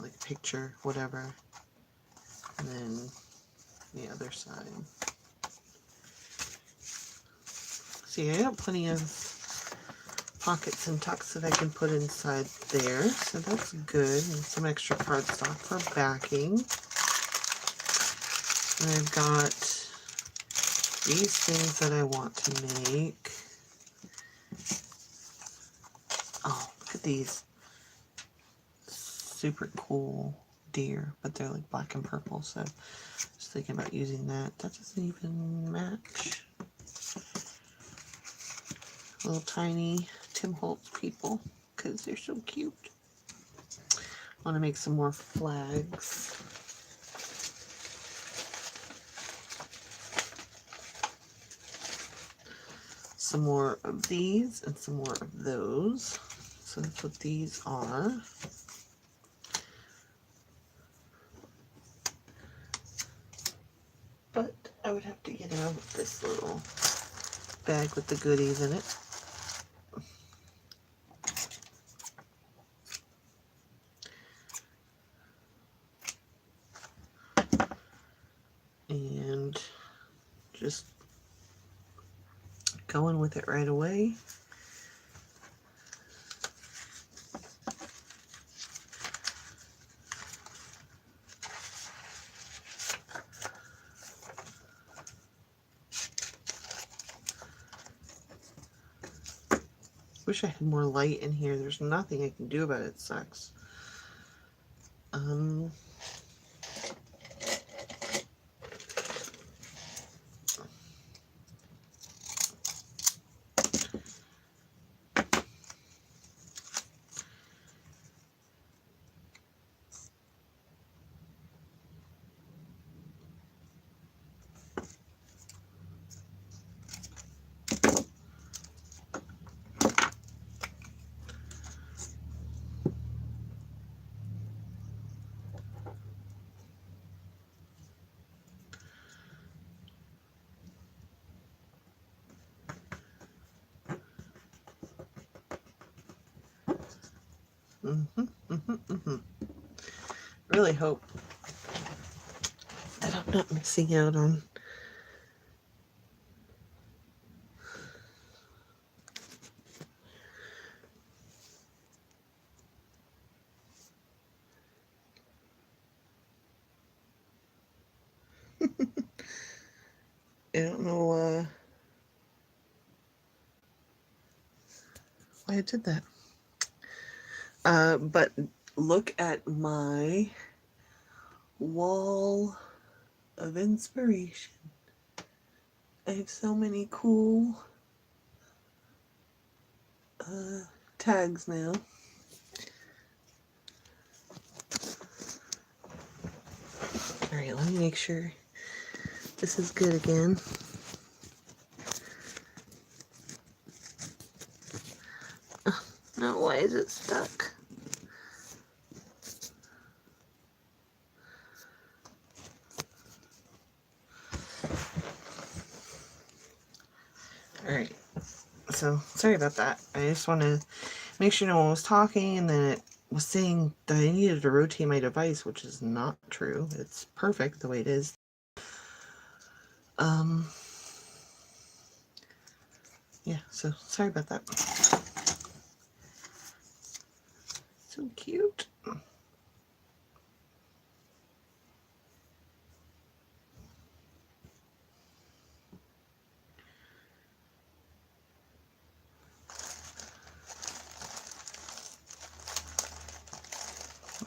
Like a picture, whatever. And then the other side. See, I have plenty of pockets and tucks that I can put inside there, so that's good. And some extra cardstock for backing. And I've got these things that I want to make. Oh, look at these. Super cool deer, but they're like black and purple, so I was thinking about using that. That doesn't even match. Little tiny Tim Holtz people, because they're so cute. I want to make some more flags. Some more of these and some more of those. So that's what these are. But I would have to get out this little bag with the goodies in it. going with it right away. Wish I had more light in here. There's nothing I can do about it. It sucks. Really hope that I'm not missing out on I don't know why I did that. But look at my wall of inspiration. I have so many cool tags now. Alright, let me make sure this is good again. Oh, no, why is it stuck? Alright, so sorry about that. I just want to make sure no one was talking, and then it was saying that I needed to rotate my device, which is not true. It's perfect the way it is. Yeah, so sorry about that. So cute.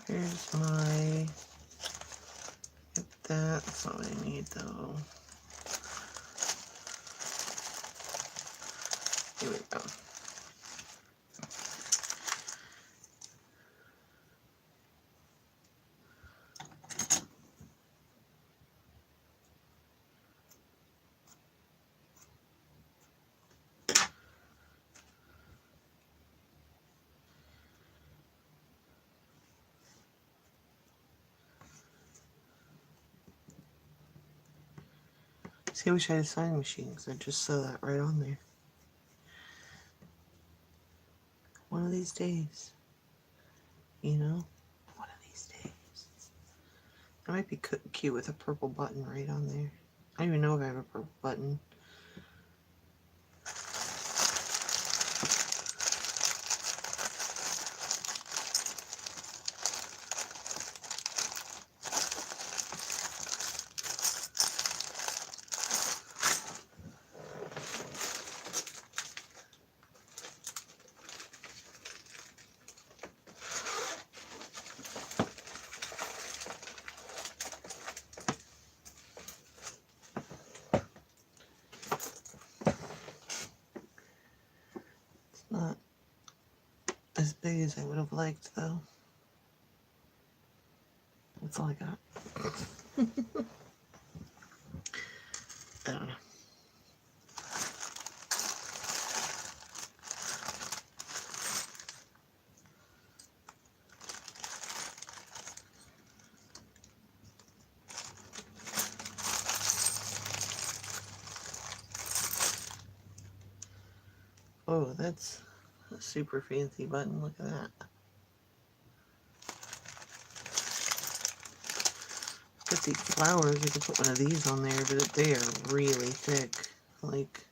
Here's my, that's not what I need though. Here we go. See, I wish I had a sewing machine because I'd just sew that right on there. One of these days, you know? One of these days. It might be cute with a purple button right on there. I don't even know if I have a purple button. Not as big as I would have liked, though. That's all I got. I don't know. Oh, that's a super fancy button. Look at that. Put these flowers, you could put one of these on there, but they are really thick. Like,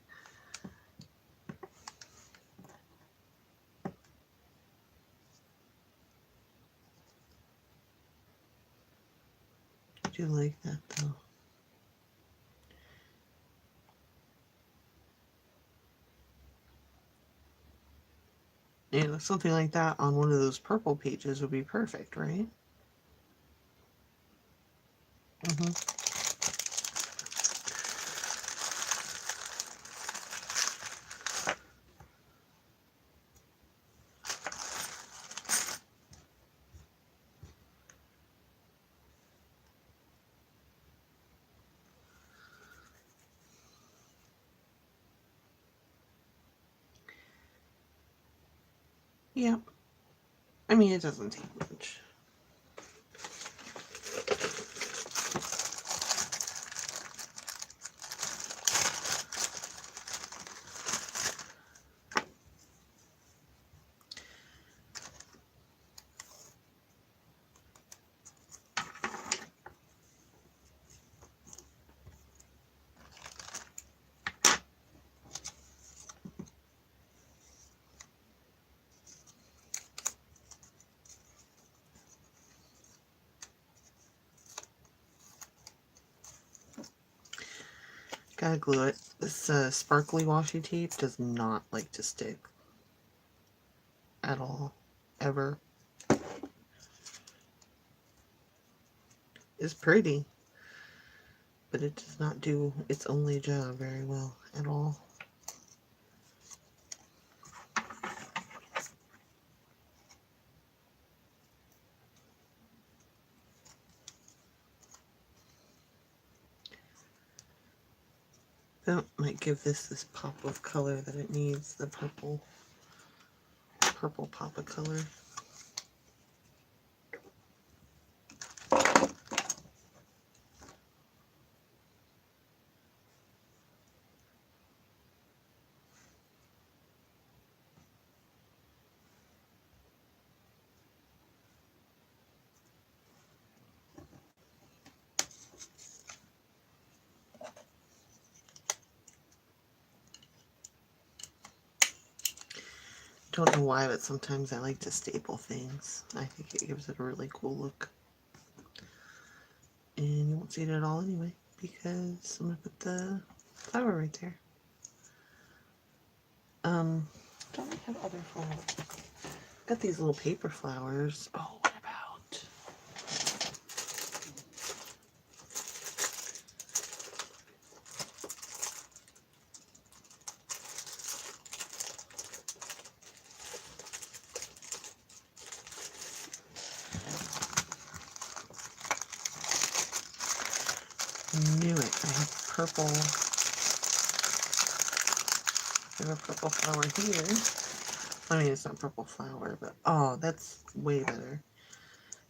do like that though. You know, something like that on one of those purple pages would be perfect, right? Mm-hmm. Yeah. I mean, it doesn't take much. Gotta glue it. This sparkly washi tape does not like to stick at all, ever. It's pretty, but it does not do its only job very well at all. That might give this pop of color that it needs, the purple pop of color. Don't know why, but sometimes I like to staple things. I think it gives it a really cool look. And you won't see it at all anyway, because I'm going to put the flower right there. Don't I have other flowers? Got these little paper flowers. Oh, what about... Knew it. I have purple. I have a purple flower here. I mean, it's not purple flower, but oh, that's way better.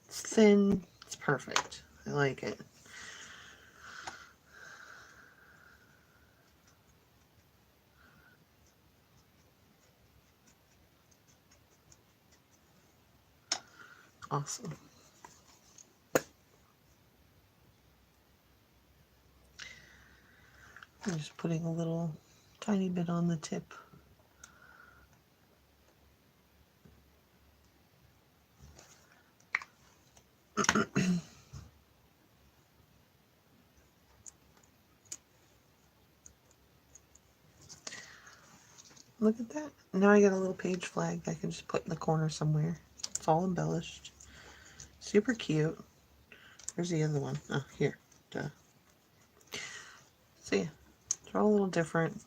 It's thin. It's perfect. I like it. Awesome. I'm just putting a little tiny bit on the tip. Look at that. Now I got a little page flag I can just put in the corner somewhere. It's all embellished. Super cute. Where's the other one? Oh, here. Duh. See, they're all a little different.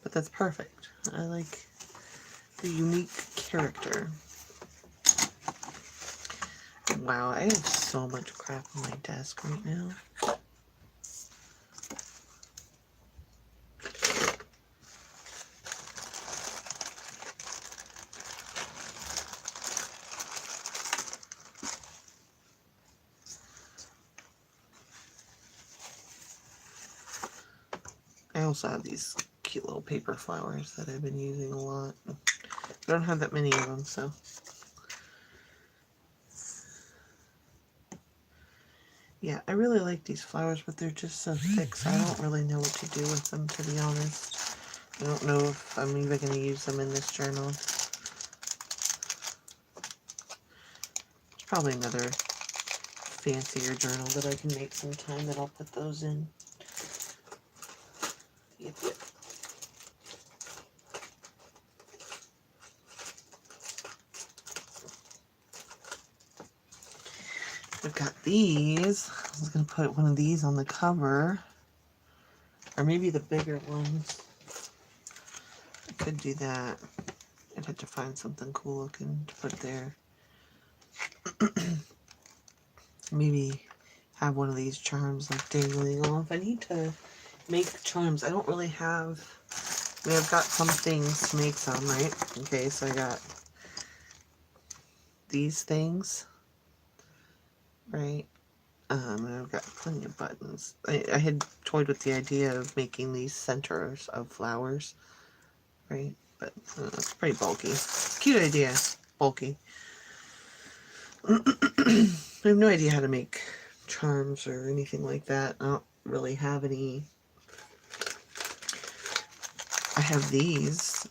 But that's perfect. I like the unique character. Wow, I have so much crap on my desk right now. I also have these cute little paper flowers that I've been using a lot. I don't have that many of them, so. Yeah, I really like these flowers, but they're just so thick, so I don't really know what to do with them, to be honest. I don't know if I'm even going to use them in this journal. probably another fancier journal that I can make sometime that I'll put those in. Yep, yep. I've got these. I was going to put one of these on the cover. Or maybe the bigger ones. I could do that. I'd have to find something cool looking to put there. Maybe have one of these charms like dangling off. I need to make charms. I don't really have... I mean, I've got some things to make some, right? Okay, so I got these things, right? And I've got plenty of buttons. I had toyed with the idea of making these centers of flowers, right? But it's pretty bulky. Cute idea, bulky. I have no idea how to make charms or anything like that. I don't really have any. I have these.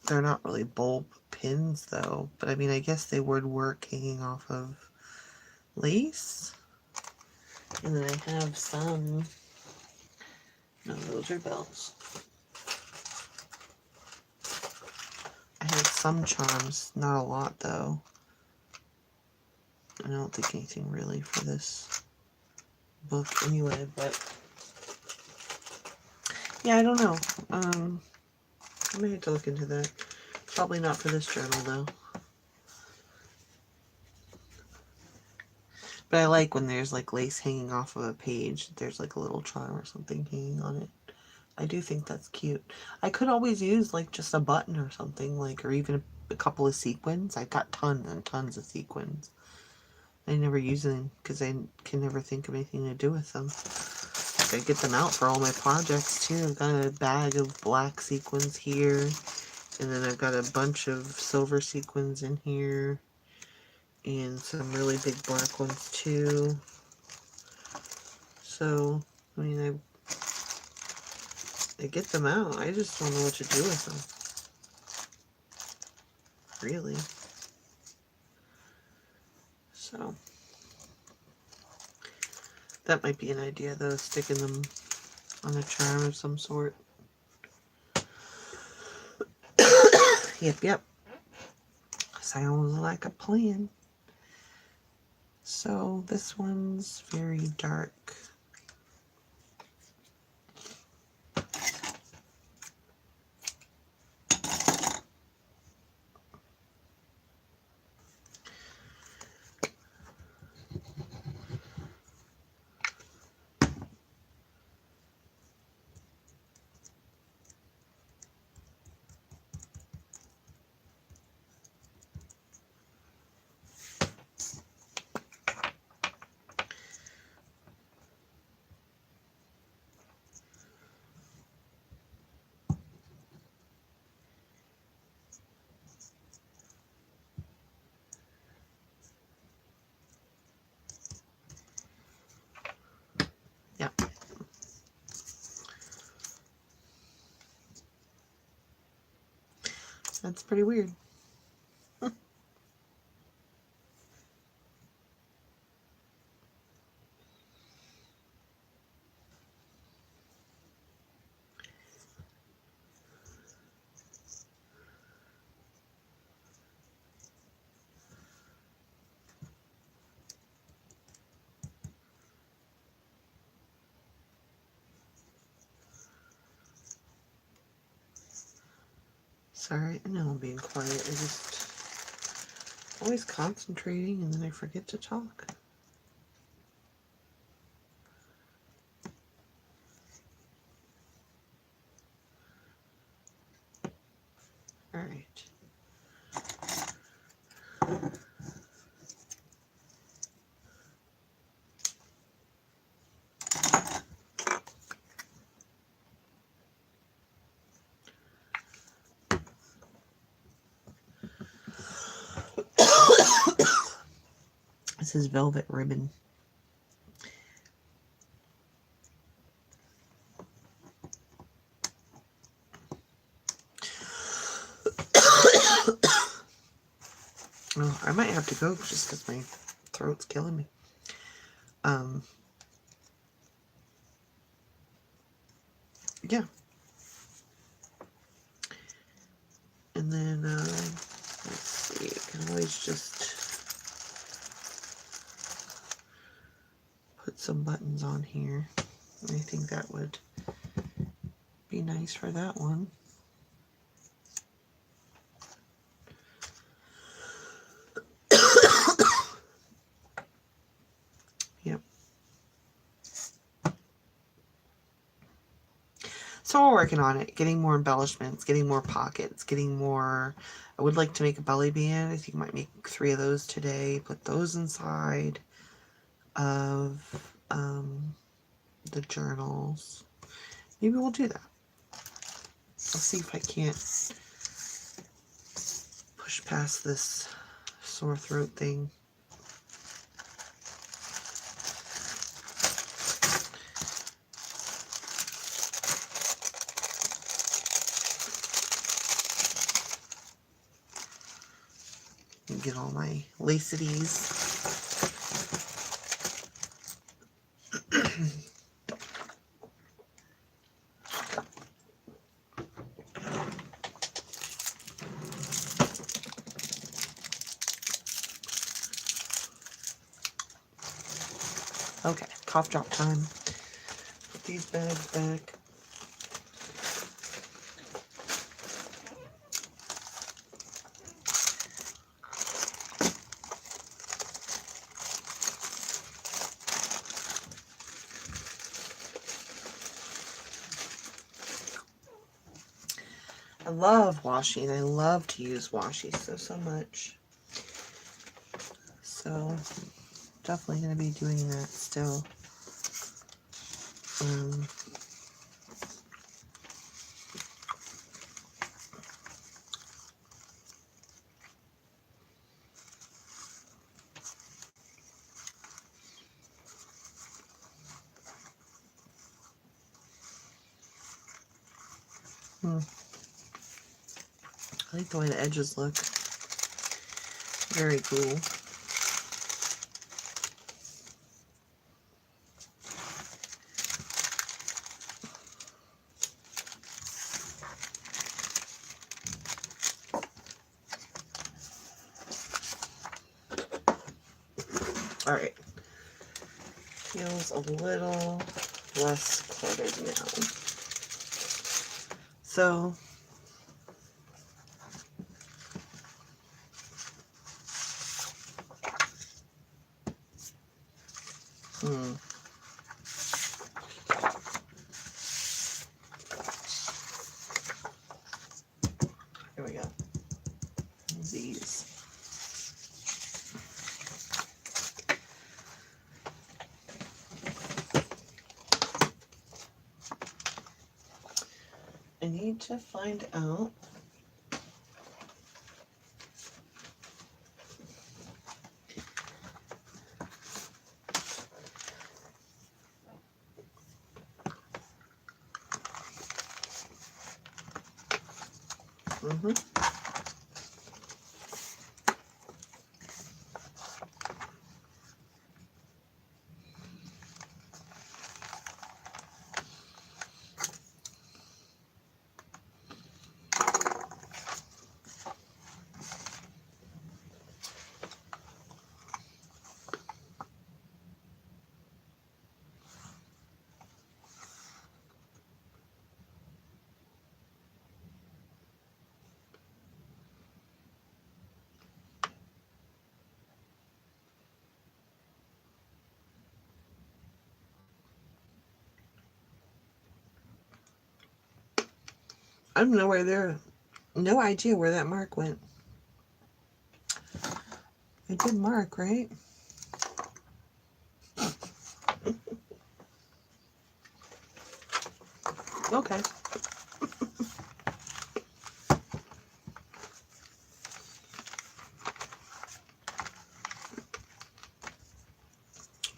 They're not really bulb pins though, but I mean, I guess they would work hanging off of lace. And then I have some, no, those are bells. I have some charms, not a lot though. I don't think anything really for this book anyway, but yeah, I don't know. I may have to look into that. Probably not for this journal though. But I like when there's like lace hanging off of a page. There's like a little charm or something hanging on it. I do think that's cute. I could always use like just a button or something, like, or even a couple of sequins. I've got tons and tons of sequins. I never use them because I can never think of anything to do with them. I get them out for all my projects too. I've got a bag of black sequins here, and then I've got a bunch of silver sequins in here, and some really big black ones too. So, I mean, I get them out. I just don't know what to do with them. Really. So, that might be an idea though, sticking them on a charm of some sort. Yep. Sounds like a plan. So this one's very dark. Yep. That's pretty weird. Sorry, I know I'm being quiet. I just always concentrating and then I forget to talk. All right. This is velvet ribbon. Oh, I might have to go just because my throat's killing me. Yeah. And then, let's see, I can always just put some buttons on here. I think that would be nice for that one. Yep. So we're working on it, getting more embellishments, getting more pockets, getting more. I would like to make a belly band. I think I might make 3 of those today. Put those inside of the journals. Maybe we'll do that. I'll see if I can't push past this sore throat thing. And get all my lacities. Okay, cough drop time. Put these bags back. I love washing. I love to use washi so much. So definitely going to be doing that still. I like the way the edges look. Very cool. All right. Feels a little less cluttered now. So here we go. These. I need to find out I don't know where they're. No idea where that mark went. I did mark, right? Okay.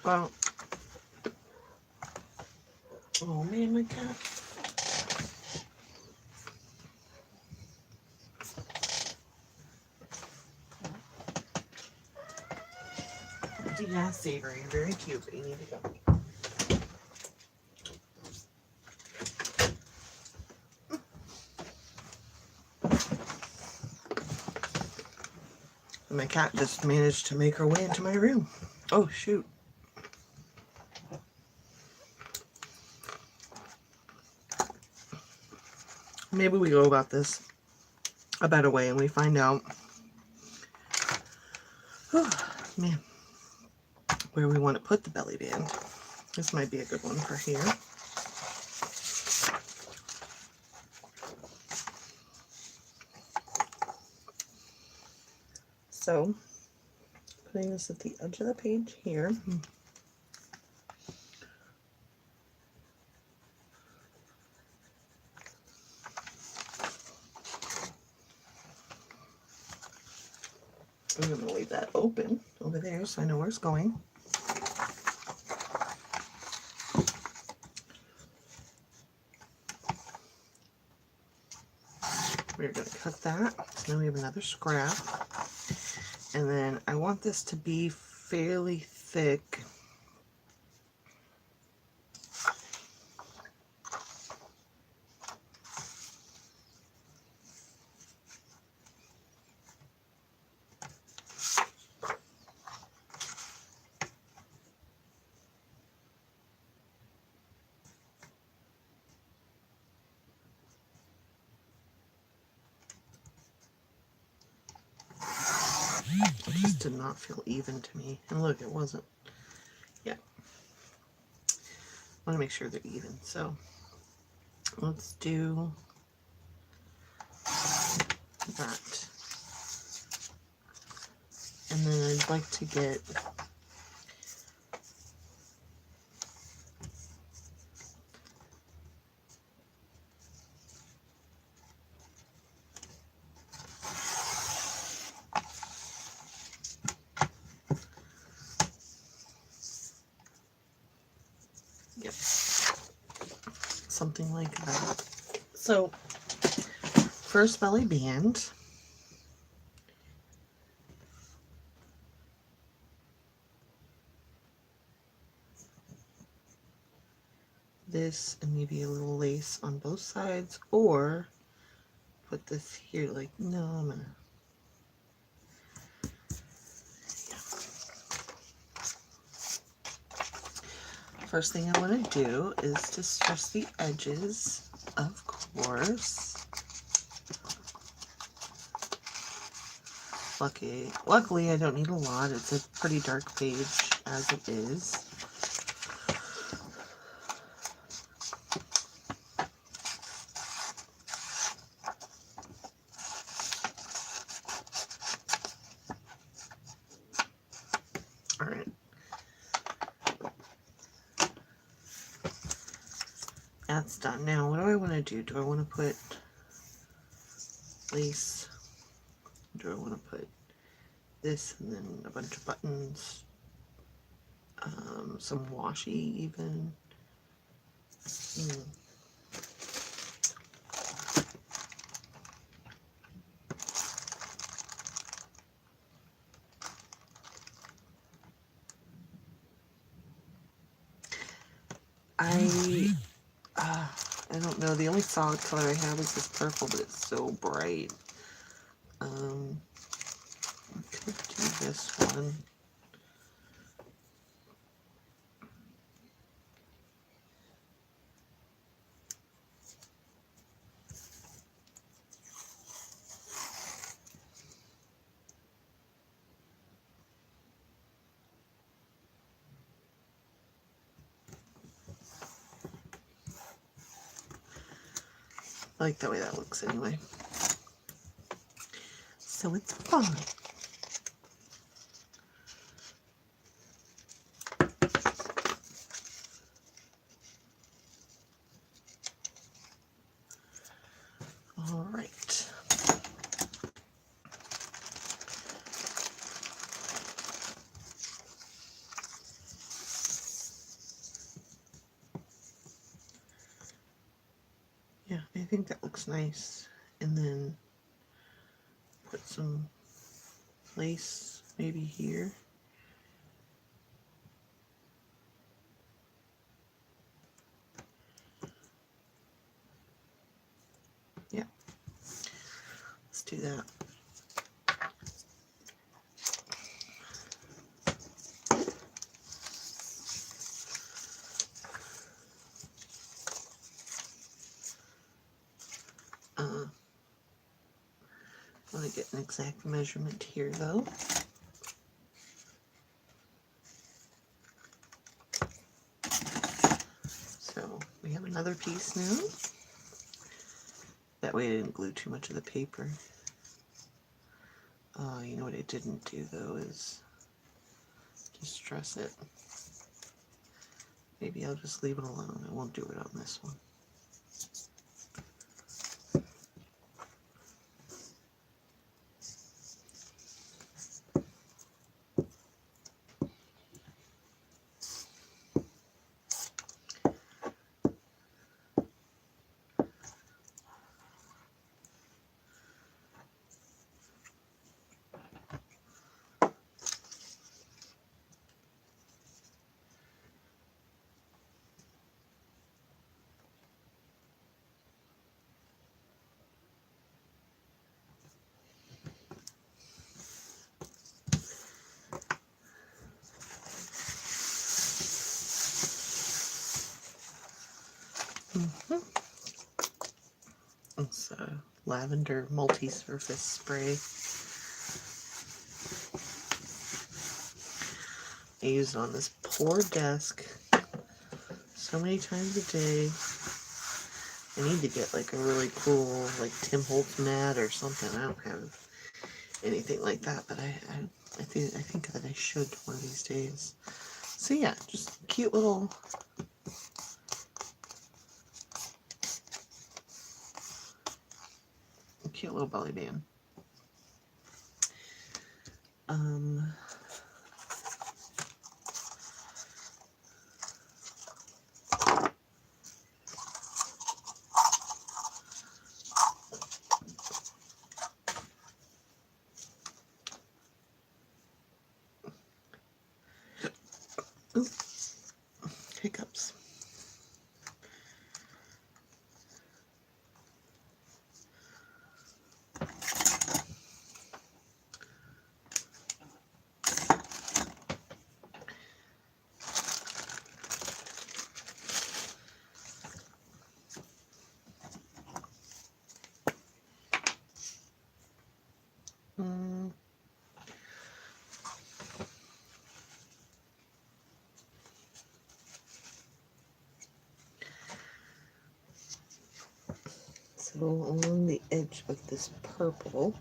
Well. Oh man, my cat. Yeah, Savory, very cute, but you need to go. My cat just managed to make her way into my room. Oh, shoot. Maybe we go about this a better way and we find out, oh, man, where we want to put the belly band. This might be a good one for here. So, putting this at the edge of the page here. I'm going to leave that open over there so I know where it's going. We're going to cut that. So now we have another scrap. And then I want this to be fairly thick. It just did not feel even to me. And look, it wasn't. Yeah. I want to make sure they're even. So let's do that. And then I'd like to get something like that. So, first belly band. This and maybe a little lace on both sides, or put this here. Like, no, I'm gonna. First thing I want to do is to stress the edges, of course. Luckily, I don't need a lot. It's a pretty dark page as it is. All right. That's done. Now, what do I want to do? Do I want to put lace? Do I want to put this and then a bunch of buttons? Some washi even. I don't know. The only solid color I have is this purple, but it's so bright. I could do this one. I like the way that looks anyway. So it's fun. All right. Yeah, I think that looks nice. And then put some lace maybe here. Yeah. Let's do that. I want to get an exact measurement here, though. So we have another piece now. That way I didn't glue too much of the paper. You know what I didn't do, though, is distress it. Maybe I'll just leave it alone. I won't do it on this one. It's a lavender multi-surface spray. I use it on this poor desk so many times a day. I need to get like a really cool like Tim Holtz mat or something. I don't have anything like that, but I think that I should one of these days. So yeah, just cute little belly band. Hiccups. So along the edge of this purple,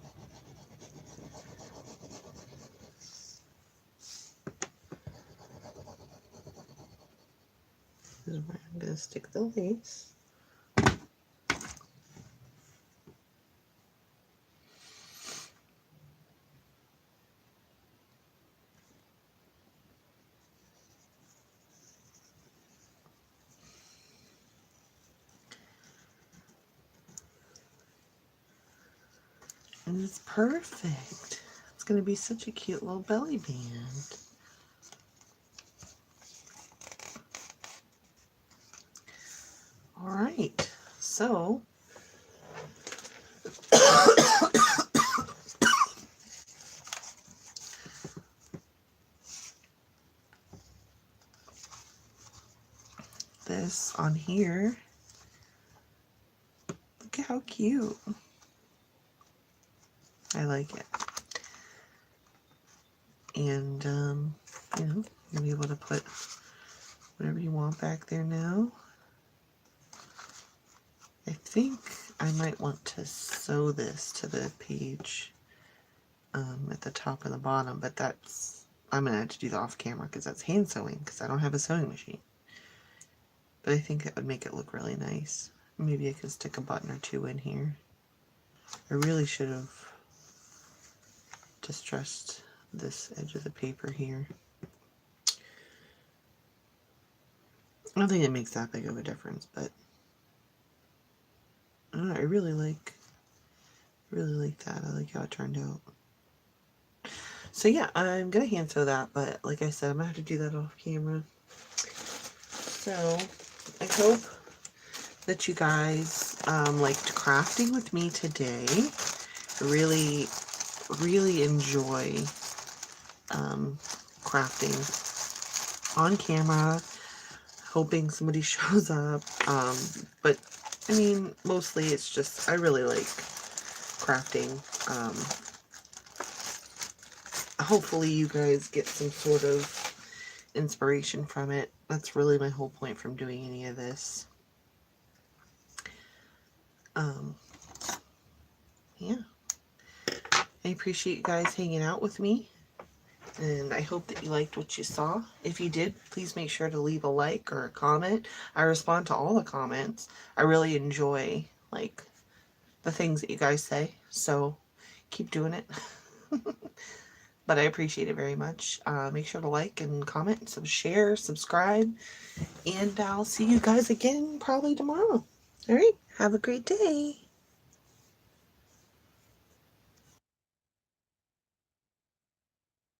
is where I'm going to stick the lace. And it's perfect. It's going to be such a cute little belly band. All right, so this on here, look at how cute. I like it. And, you know, you'll be able to put whatever you want back there now. I think I might want to sew this to the page at the top and the bottom, but I'm going to have to do that off camera because that's hand sewing because I don't have a sewing machine. But I think it would make it look really nice. Maybe I could stick a button or two in here. I really should have distressed this edge of the paper here. I don't think it makes that big of a difference, but I don't know, I really like that. I like how it turned out. So yeah, I'm gonna hand sew that, but like I said, I'm gonna have to do that off camera. So I hope that you guys liked crafting with me today. Really, really enjoy crafting on camera, hoping somebody shows up. But I mean, mostly it's just I really like crafting. Hopefully you guys get some sort of inspiration from it. That's really my whole point from doing any of this. Yeah. I appreciate you guys hanging out with me, and I hope that you liked what you saw. If you did, please make sure to leave a like or a comment. I respond to all the comments. I really enjoy, like, the things that you guys say, so keep doing it. But I appreciate it very much. Make sure to like and comment, share, subscribe, and I'll see you guys again probably tomorrow. All right, have a great day.